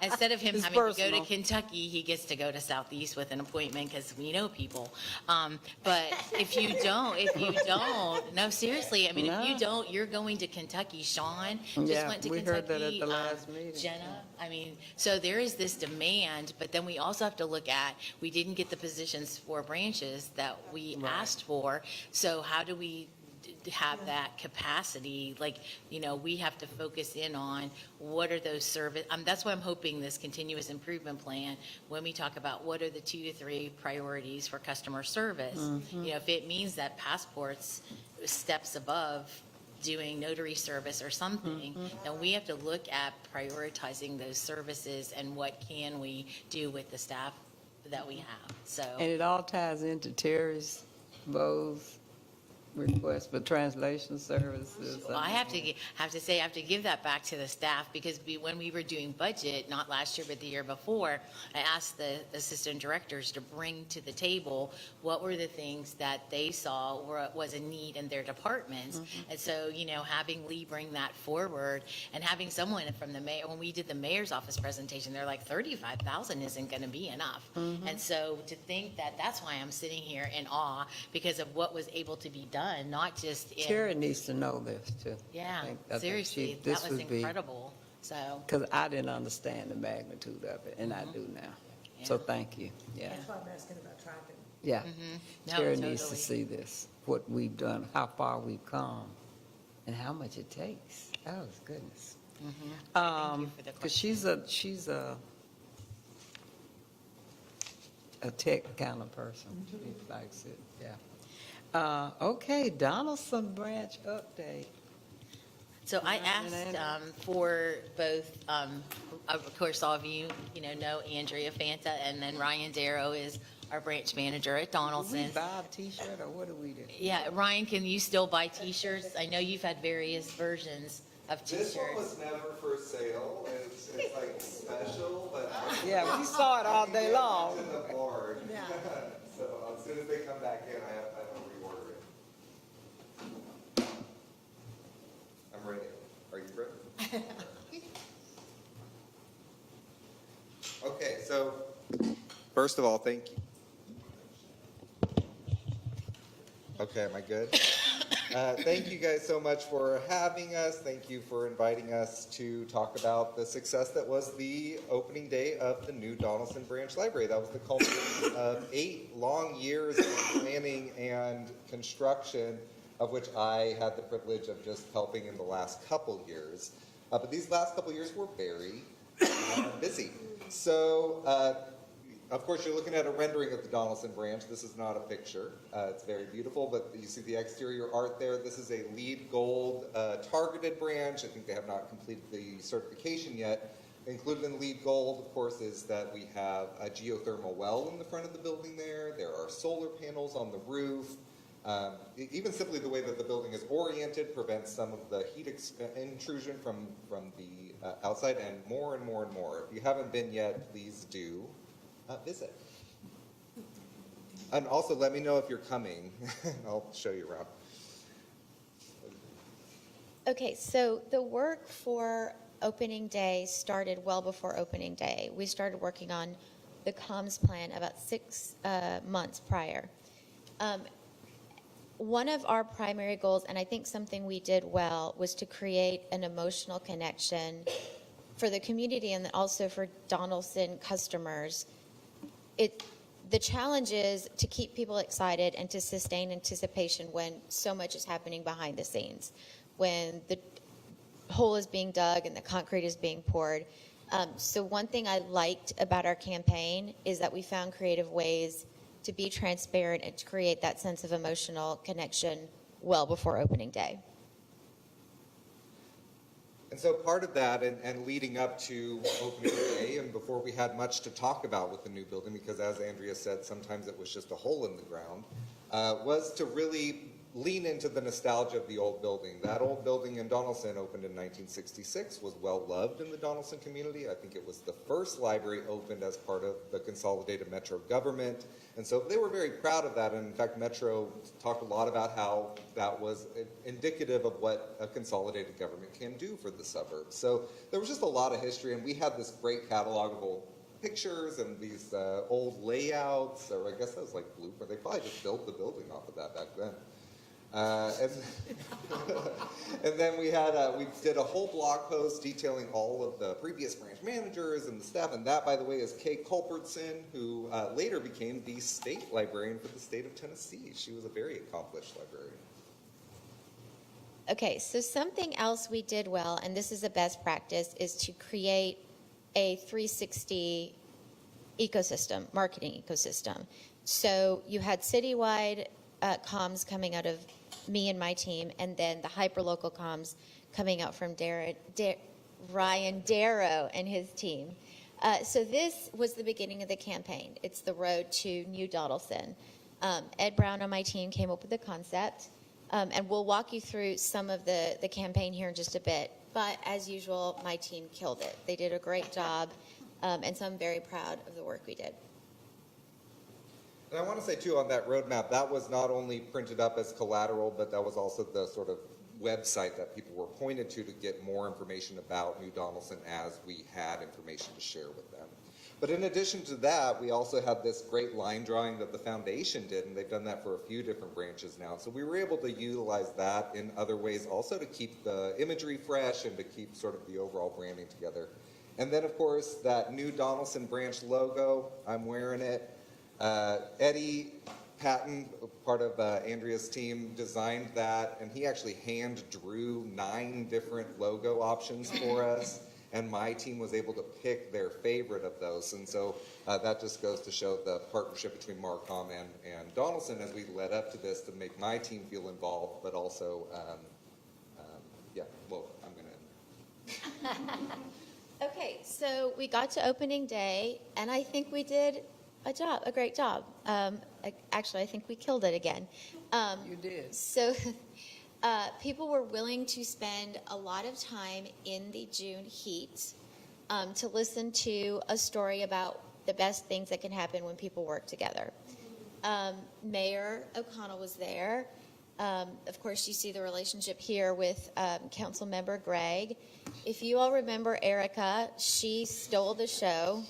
Instead of him It's having to go personal. to Kentucky, he gets to go to Southeast with an appointment because we know people. But if you don't, no, seriously, I mean, if you don't, you're going to Kentucky. Sean just Yeah, went to we Kentucky. heard that at the last meeting. Jenna, I mean, so there is this demand, but then we also have to look at, we didn't get the positions for branches that we asked for. So how do we have that capacity? Like, we have to focus in on what are those service, that's why I'm hoping this continuous improvement plan, when we talk about what are the 2 to 3 priorities for customer service, if it means that passports steps above doing notary service or something, then we have to look at prioritizing those services and what can we do with the staff that we have, so. And it all ties into Terry's, Bo's request for translation services. Well, I have to say, I have to give that back to the staff, because when we were doing budget, not last year, but the year before, I asked the assistant directors to bring to the table what were the things that they saw was a need in their departments. And so, having Lee bring that forward, and having someone from the mayor, when we did the mayor's office presentation, they're like, 35,000 isn't going to be enough. And so to think that's why I'm sitting here in awe, because of what was able to be done, not just in. Terry needs to know this, too. Yeah, I think seriously, this that was would be- incredible, so. Because I didn't understand the magnitude of it, and I do now. So Yeah. thank you, yeah. That's why I'm asking about tracking. Yeah. No, Terry needs to totally. see this, what we've done, how far we've come, and how much it takes. Oh, goodness. Thank you for the Because she's a tech kind of person. She likes it, yeah. Okay, Donaldson Branch update. So I Ryan and asked for both, of course, all of you, know Andrea Fanta, and then Ryan Darrow is our branch manager at Do we Donaldson. buy a T-shirt, or what do we do? Yeah, Ryan, can you still buy T-shirts? I know you've had various versions of This one T-shirts. was never for sale. It's like special, but. Yeah, we saw it all day long. To the board. Yeah. So as soon as they come back in, I have to reorder it. I'm ready. Are you ready? Okay, so first of all, thank you. Okay, am I good? Thank you guys so much for having us. Thank you for inviting us to talk about the success that was the opening day of the new Donaldson Branch Library. That was the culmination of 8 long years of planning and construction, of which I had the privilege of just helping in the last couple years. But these last couple years were very busy. So, of course, you're looking at a rendering of the Donaldson Branch. This is not a picture. It's very beautiful, but you see the exterior art there. This is a LEED Gold targeted branch. I think they have not completed the certification yet. Included in LEED Gold, of course, is that we have a geothermal well in the front of the building there. There are solar panels on the roof. Even simply the way that the building is oriented prevents some of the heat intrusion from the outside, and more and more and more. If you haven't been yet, please do. Visit. And also let me know if you're coming. I'll show you around. Okay, so the work for opening day started well before opening day. We started working on the comms plan about 6 months prior. One of our primary goals, and I think something we did well, was to create an emotional connection for the community and also for Donaldson customers. The challenge is to keep people excited and to sustain anticipation when so much is happening behind the scenes, when the hole is being dug and the concrete is being poured. So one thing I liked about our campaign is that we found creative ways to be transparent and to create that sense of emotional connection well before opening day. And so part of that, and leading up to opening day, and before we had much to talk about with the new building, because as Andrea said, sometimes it was just a hole in the ground, was to really lean into the nostalgia of the old building. That old building in Donaldson opened in 1966, was well loved in the Donaldson community. I think it was the first library opened as part of the consolidated Metro government. And so they were very proud of that. And in fact, Metro talked a lot about how that was indicative of what a consolidated government can do for the suburbs. So there was just a lot of history, and we had this great catalog of old pictures and these old layouts, or I guess that was like blueprint. They probably just built the building off of that back then. And, and then we did a whole blog post detailing all of the previous branch managers and the staff, and that, by the way, is Kay Culbertson, who later became the state librarian for the state of Tennessee. She was a very accomplished librarian. Okay, so something else we did well, and this is a best practice, is to create a 360 ecosystem, marketing ecosystem. So you had citywide comms coming out of me and my team, and then the hyperlocal comms coming out from Ryan Darrow and his team. So this was the beginning of the campaign. It's the road to New Donaldson. Ed Brown on my team came up with the concept, and we'll walk you through some of the campaign here in just a bit. But as usual, my team killed it. They did a great job, and so I'm very proud of the work we did. And I want to say, too, on that roadmap, that was not only printed up as collateral, but that was also the sort of website that people were pointed to get more information about New Donaldson as we had information to share with them. But in addition to that, we also had this great line drawing that the foundation did, and they've done that for a few different branches now. So we were able to utilize that in other ways also to keep the imagery fresh and to keep sort of the overall branding together. And then, of course, that New Donaldson branch logo, I'm wearing it. Eddie Patton, part of Andrea's team, designed that, and he actually hand drew 9 different logo options for us. And my team was able to pick their favorite of those. And so that just goes to show the partnership between Marcom and Donaldson as we led up to this to make my team feel involved, but also, yeah, well, I'm going to end there. Okay, so we got to opening day, and I think we did a great job. Actually, I think we killed it again. You did. So people were willing to spend a lot of time in the June heat to listen to a story about the best things that can happen when people work together. Mayor O'Connell was there. Of course, you see the relationship here with Council Member Gregg. If you all remember Erica, she stole the show.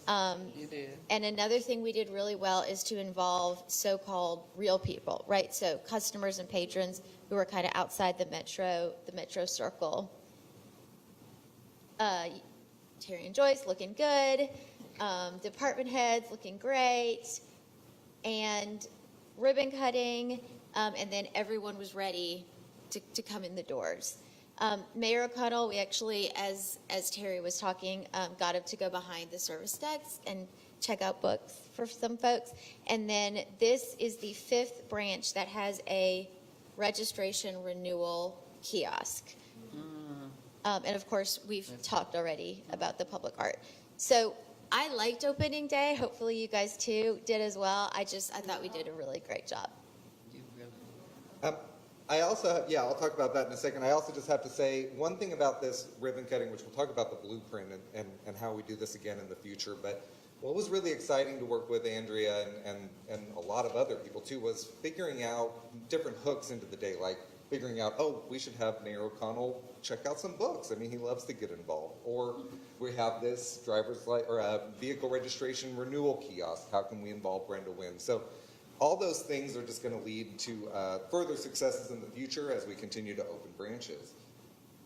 You did. And another thing we did really well is to involve so-called real people, right? So customers and patrons who are kind of outside the metro circle. Terry and Joyce looking good. Department heads looking great. And ribbon cutting. And then everyone was ready to come in the doors. Mayor O'Connell, we actually, as Terry was talking, got him to go behind the service desk and check out books for some folks. And then this is the 5th branch that has a registration renewal kiosk. And of course, we've talked already about the public art. So I liked opening day. Hopefully you guys too did as well. I thought we did a really great job. You really. I also, I'll talk about that in a second. I also just have to say one thing about this ribbon cutting, which we'll talk about the blueprint and how we do this again in the future. But what was really exciting to work with Andrea and a lot of other people too was figuring out different hooks into the day, like figuring out, we should have Mayor O'Connell check out some books. I mean, he loves to get involved. Or we have this vehicle registration renewal kiosk. How can we involve Brenda Wynn? So all those things are just going to lead to further successes in the future as we continue to open branches.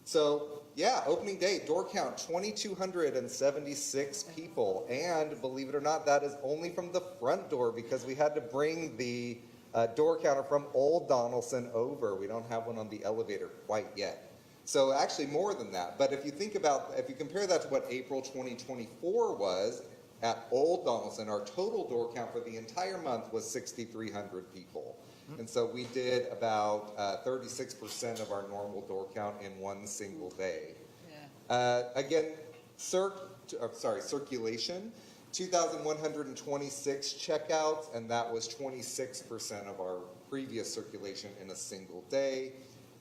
So, opening day, door count, 2,276 people. And believe it or not, that is only from the front door because we had to bring the door counter from Old Donaldson over. We don't have one on the elevator quite yet. So actually more than that. But if you compare that to what April 2024 was, at Old Donaldson, our total door count for the entire month was 6,300 people. And so we did about 36% of our normal door count in one single day. Again, circulation, 2,126 checkouts, and that was 26% of our previous circulation in a single day.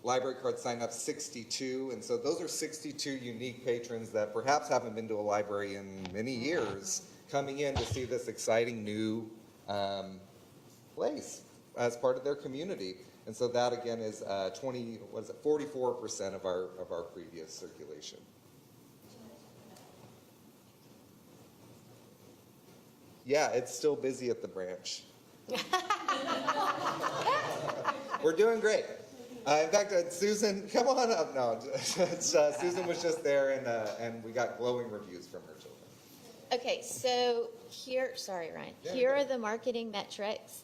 Library card sign up 62, and so those are 62 unique patrons that perhaps haven't been to a library in many years, coming in to see this exciting new place as part of their community. And so that again is 44% of our previous circulation. Yeah, it's still busy at the branch. We're doing great. In fact, Susan, come on up. No, Susan was just there, and we got glowing reviews from her children. Okay, so here, sorry, Ryan. Yeah, Here yeah. are the marketing metrics.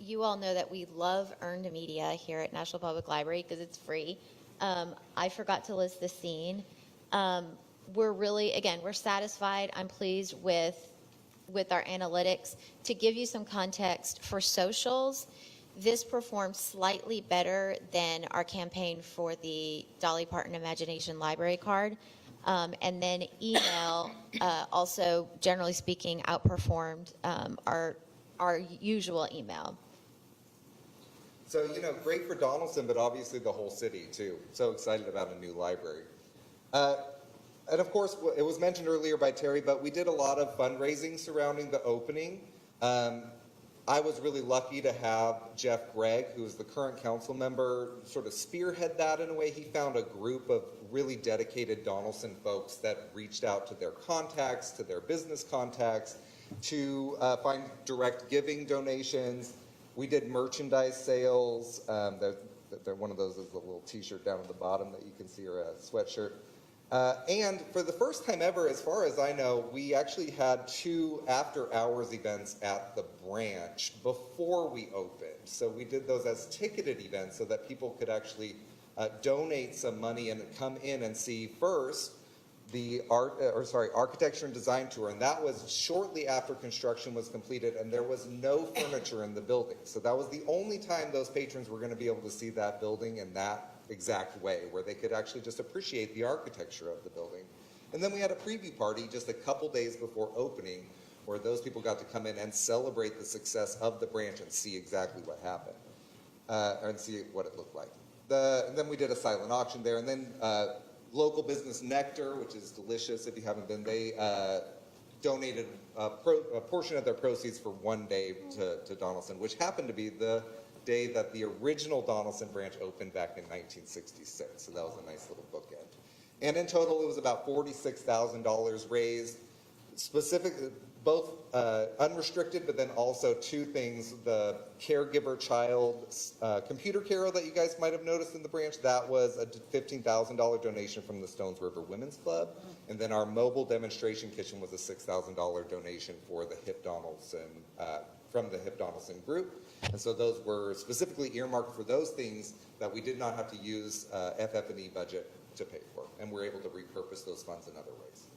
You all know that we love earned media here at Nashville Public Library because it's free. I forgot to list the scene. We're really, again, we're satisfied. I'm pleased with our analytics. To give you some context, for socials, this performed slightly better than our campaign for the Dolly Parton Imagination Library card. And then email, also, generally speaking, outperformed our usual email. So, great for Donaldson, but obviously the whole city too. So excited about a new library. And of course, it was mentioned earlier by Terry, but we did a lot of fundraising surrounding the opening. I was really lucky to have Jeff Gregg, who is the current council member, sort of spearhead that in a way. He found a group of really dedicated Donaldson folks that reached out to their contacts, to their business contacts, to find direct giving donations. We did merchandise sales. One of those is the little t-shirt down at the bottom that you can see, or a sweatshirt. And for the first time ever, as far as I know, we actually had 2 after-hours events at the branch before we opened. So we did those as ticketed events so that people could actually donate some money and come in and see first the architecture and design tour. And that was shortly after construction was completed, and there was no furniture in the building. So that was the only time those patrons were going to be able to see that building in that exact way, where they could actually just appreciate the architecture of the building. And then we had a preview party just a couple days before opening, where those people got to come in and celebrate the success of the branch and see exactly what happened, and see what it looked like. And then we did a silent auction there, and then local business Nectar, which is delicious if you haven't been, they donated a portion of their proceeds for one day to Donaldson, which happened to be the day that the original Donaldson branch opened back in 1966. So that was a nice little bookend. And in total, it was about $46,000 raised, specifically both unrestricted, but then also 2 things: the caregiver child computer carol that you guys might have noticed in the branch. That was a $15,000 donation from the Stones River Women's Club. And then our mobile demonstration kitchen was a $6,000 donation for the Hip Donaldson, from the Hip Donaldson group. And so those were specifically earmarked for those things that we did not have to use FF&E budget to pay for. And we're able to repurpose those funds in other ways.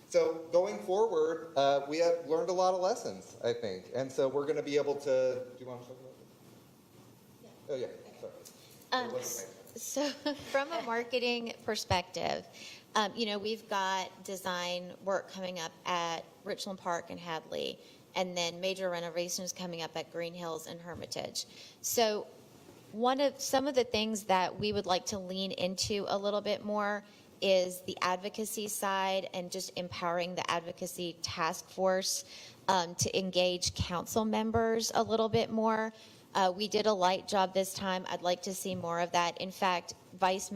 So going forward, we have learned a lot of lessons, I think. And so we're going to be able to, do you want to talk about this? Yeah. Oh, yeah, sorry. So from a marketing perspective, we've got design work coming up at Richland Park and Hadley, and then major renovations coming up at Green Hills and Hermitage. So some of the things that we would like to lean into a little bit more is the advocacy side, and just empowering the advocacy task force to engage council members a little bit more. We did a light job this time. I'd like to see more of that. In fact, Vice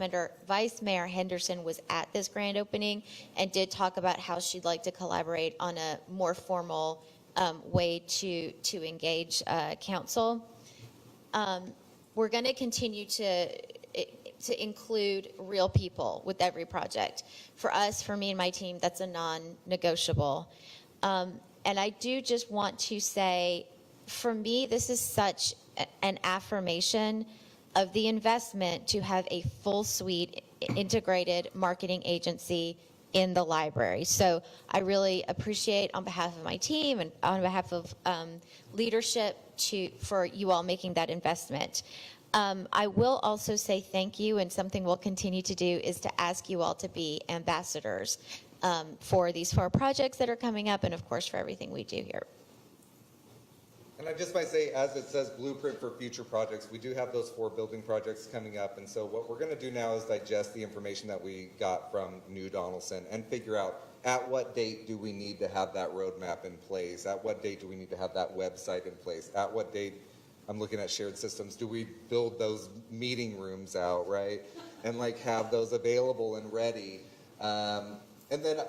Mayor Henderson was at this grand opening and did talk about how she'd like to collaborate on a more formal way to engage council. We're going to continue to include real people with every project. For us, for me and my team, that's a non-negotiable. And I do just want to say, for me, this is such an affirmation of the investment to have a full suite integrated marketing agency in the library. So I really appreciate, on behalf of my team and on behalf of leadership, for you all making that investment. I will also say thank you, and something we'll continue to do is to ask you all to be ambassadors for these 4 projects that are coming up, and of course for everything we do here. And I just might say, as it says, blueprint for future projects, we do have those 4 building projects coming up. And so what we're going to do now is digest the information that we got from New Donaldson and figure out at what date do we need to have that roadmap in place? At what date do we need to have that website in place? At what date, I'm looking at shared systems, do we build those meeting rooms out, right? And like have those available and ready. And then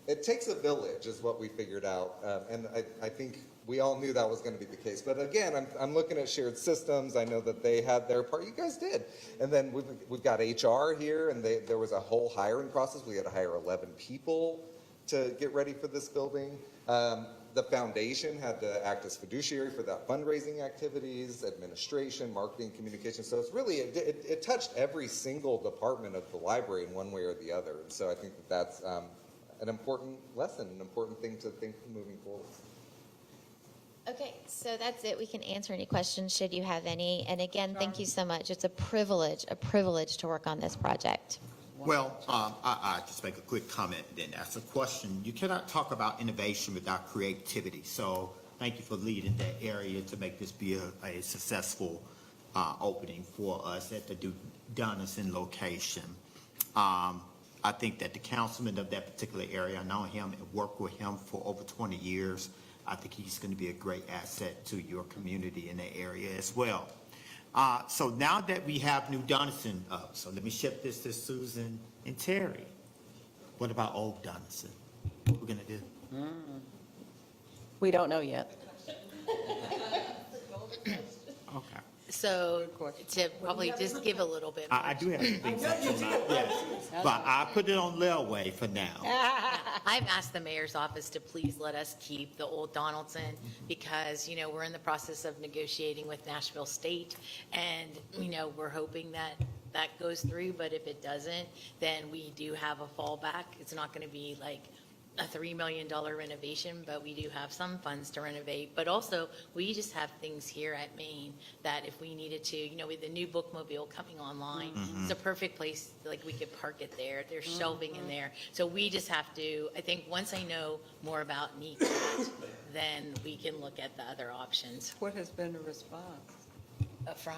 it takes a village is what we figured out. And I think we all knew that was going to be the case. But again, I'm looking at shared systems. I know that they had their part. You guys did. And then we've got HR here, and there was a whole hiring process. We had to hire 11 people to get ready for this building. The foundation had to act as fiduciary for that fundraising activities, administration, marketing, communication. So it's really, it touched every single department of the library in one way or the other. And so I think that that's an important lesson, an important thing to think moving forward. Okay, so that's it. We can answer any questions should you have any. And again, thank you so much. It's a privilege to work on this project. Well, I just make a quick comment, then ask a question. You cannot talk about innovation without creativity. So thank you for leading that area to make this be a successful opening for us at the Donaldson location. I think that the councilman of that particular area, I know him and worked with him for over 20 years. I think he's going to be a great asset to your community in that area as well. So now that we have New Donaldson up, so let me shift this to Susan and Terry. What about Old Donaldson? What we're going to do? We don't know yet. Okay. So to probably just give a little bit. I do have some things in mind, yes. But I put it on Lelway for now. I've asked the mayor's office to please let us keep the old Donaldson because, you know, we're in the process of negotiating with Nashville State and, you know, we're hoping that that goes through, but if it doesn't, then we do have a fallback. It's not going to be like a $3 million renovation, but we do have some funds to renovate. But also, we just have things here at Maine that if we needed to, you know, with the new bookmobile coming online, it's a perfect place, like we could park it there. There's shelving in there. So we just have to, I think, once I know more about NEAT, then we can look at the other options What has been the response from,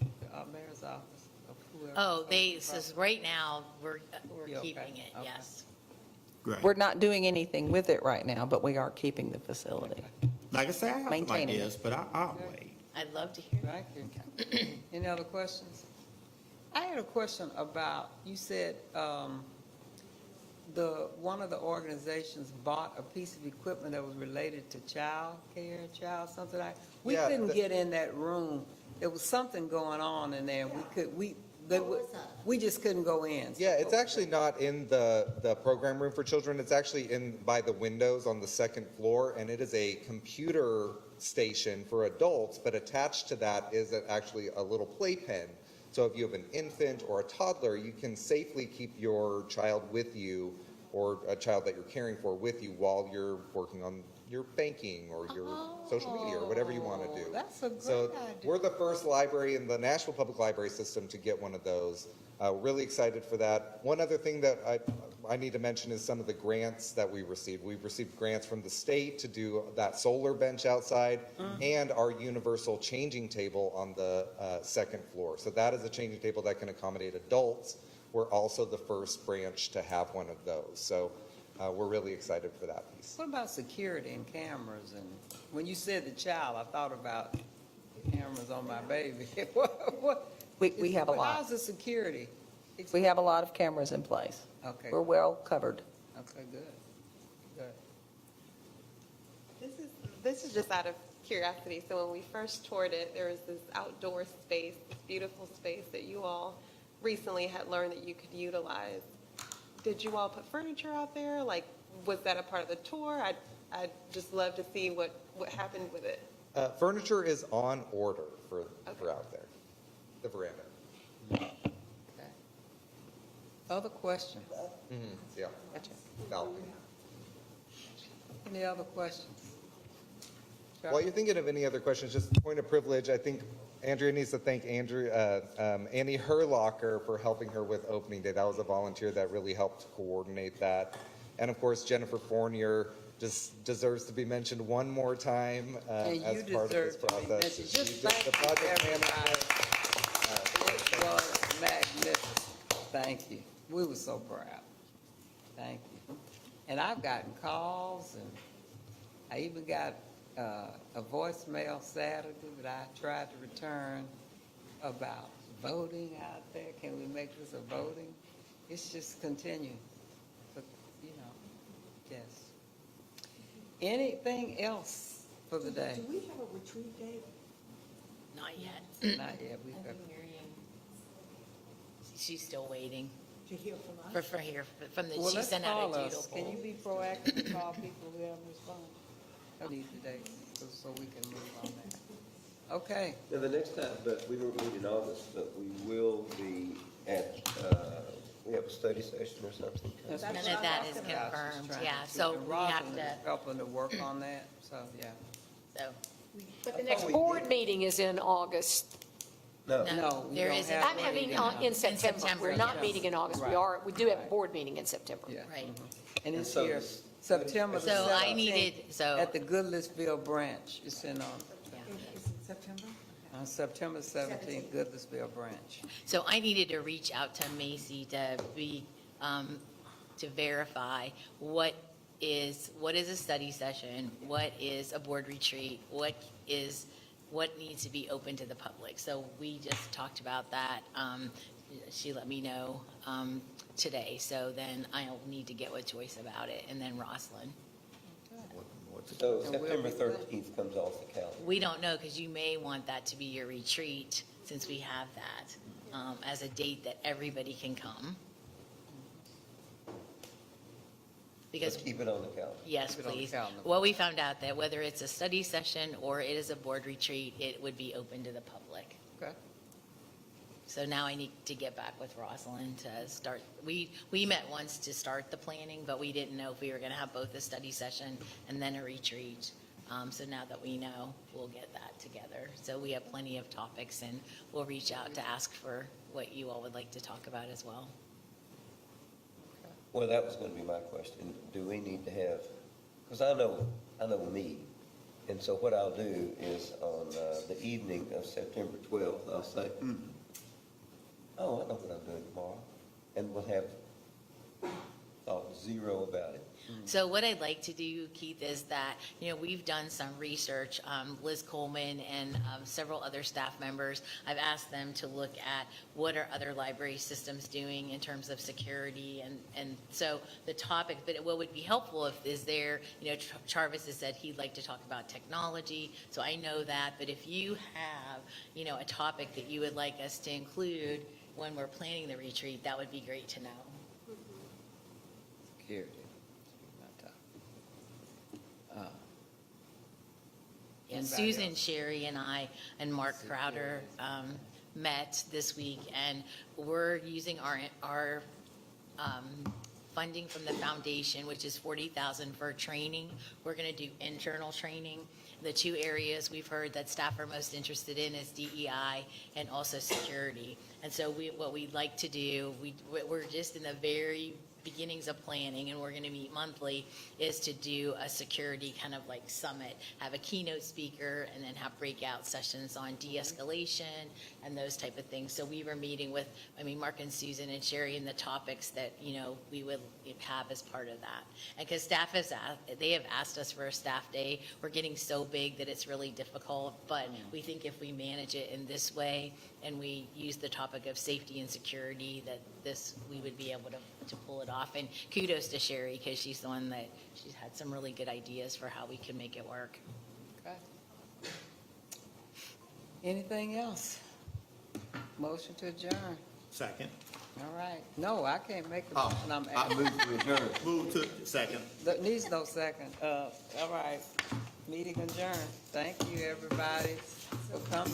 to our mayor's office? Of whoever- oh, they, says right now, we're Yeah, okay, keeping it, okay. yes. Great. We're not doing anything with it right now, but we are keeping the facility. Like I said, I have some Maintaining it. ideas, but I'll wait. I'd love to hear. Thank you. Any other questions? I had a question about, you said one of the organizations bought a piece of equipment that was related to child care, something like, we Yeah, couldn't get in that room. There was something going on in there. We just couldn't go in. Yeah, it's actually not in the program room for children. It's actually in by the windows on the second floor, and it is a computer station for adults, but attached to that is actually a little playpen. So if you have an infant or a toddler, you can safely keep your child with you or a child that you're caring for with you while you're working on your banking or your social media or whatever you want to do. That's a great So idea. we're the first library in the Nashville Public Library system to get one of those. Really excited for that. One other thing that I need to mention is some of the grants that we received. We've received grants from the state to do that solar bench outside and our universal changing table on the second floor. So that is a changing table that can accommodate adults. We're also the first branch to have one of those. So we're really excited for that piece. What about security and cameras? And when you said the child, I thought about the cameras on my baby. We have a lot. How's the security? We have a lot of cameras in place. Okay. We're well covered. Okay, good. Good. This is just out of curiosity. So when we first toured it, there was this outdoor space, this beautiful space that you all recently had learned that you could utilize. Did you all put furniture out there? Like, was that a part of the tour? I'd just love to see what happened with it. Furniture is on order for out there, the veranda. Okay. Other questions? Yeah. Balcony. Any other questions? While you're thinking of any other questions, just point of privilege, I think Andrea needs to thank Annie Herlocker for helping her with opening day. That was a volunteer that really helped coordinate that. And of course, Jennifer Fournier just deserves to be mentioned one more time And as you part of this deserve to be process. mentioned. Just She's thank the you, project everybody. manager. It was magnificent. Thank you. We were so proud. Thank you. And I've gotten calls, and I even got a voicemail Saturday that I tried to return about voting out there. Can we make this a voting? It's just continuing. But, you know, yes. Anything else for the day? Do we have a retreat date? Not yet. Not yet. We got She's still waiting To hear from us? for here, from the, Well, she let's sent out call a us. doodle Can you poll. be proactive and call people who haven't responded? I need today, so we can move on that. Okay, Now, the next time, but we don't meet in August, but we will be at, we have a study session or something. That's None what of I'm that talking is about. She's confirmed, trying yeah, to see. so And we have Rosalind to, is helping to work on that, so, yeah. so, But the next board meeting is in August. No. No, we there don't isn't. have I'm one having meeting in September. September, We're not yes. meeting in August. Right. We do have a Right. board meeting in September. Yeah. right. And it's so here, this- September the So I 17th, needed, so. at the Goodlettsville branch. It's in on, Is it September? on September 17th, Goodlettsville branch. So I needed to reach out to Macy to be, to verify what is a study session, what is a board retreat, what needs to be open to the public. So we just talked about that. She let me know today, so then I'll need to get with Joyce about it, and then Rosalind. So September 13th comes off the calendar. We don't know, because you may want that to be your retreat, since we have that, as a date that everybody can come. Because, Let's keep it on the calendar. yes, Keep it on the please. calendar. Well, we found out that whether it's a study session or it is a board retreat, it would be open to the public. Okay. So now I need to get back with Rosalind to start, we met once to start the planning, but we didn't know if we were going to have both a study session and then a retreat. So now that we know, we'll get that together. So we have plenty of topics, and we'll reach out to ask for what you all would like to talk about as well. Well, that was going to be my question. Do we need to have, because I know me, and so what I'll do is on the evening of September 12th, I'll say, oh, I know what I'm doing tomorrow, and we'll have thought zero about it. So what I'd like to do, Keith, is that, we've done some research, Liz Coleman and several other staff members, I've asked them to look at what are other library systems doing in terms of security, and so the topic, but what would be helpful is there, Charvis has said he'd like to talk about technology, so I know that, but if you have, a topic that you would like us to include when we're planning the retreat, that would be great to know. Security. Yeah, Anybody Susan, else? Sherry, and I, and Mark Crowder met this week, and we're using our funding from the foundation, which is $40,000 for training. We're going to do internal training. The two areas we've heard that staff are most interested in is DEI and also security. And so what we'd like to do, we're just in the very beginnings of planning, and we're going to meet monthly, is to do a security kind of like summit, have a keynote speaker, and then have breakout sessions on de-escalation and those type of things. So we were meeting with, Mark and Susan and Sherry, and the topics that, we would have as part of that. And because staff they have asked us for a staff day. We're getting so big that it's really difficult, but we think if we manage it in this way, and we use the topic of safety and security, that we would be able to pull it off. And kudos to Sherry, because she's the one that, she's had some really good ideas for how we can make it work. Okay. Anything else? Motion to adjourn. Second. All right. No, I can't make a motion. I'm I asking. Move to adjourn. Move to second. There needs no second. All right. Meeting adjourned. Thank you, everybody, for coming.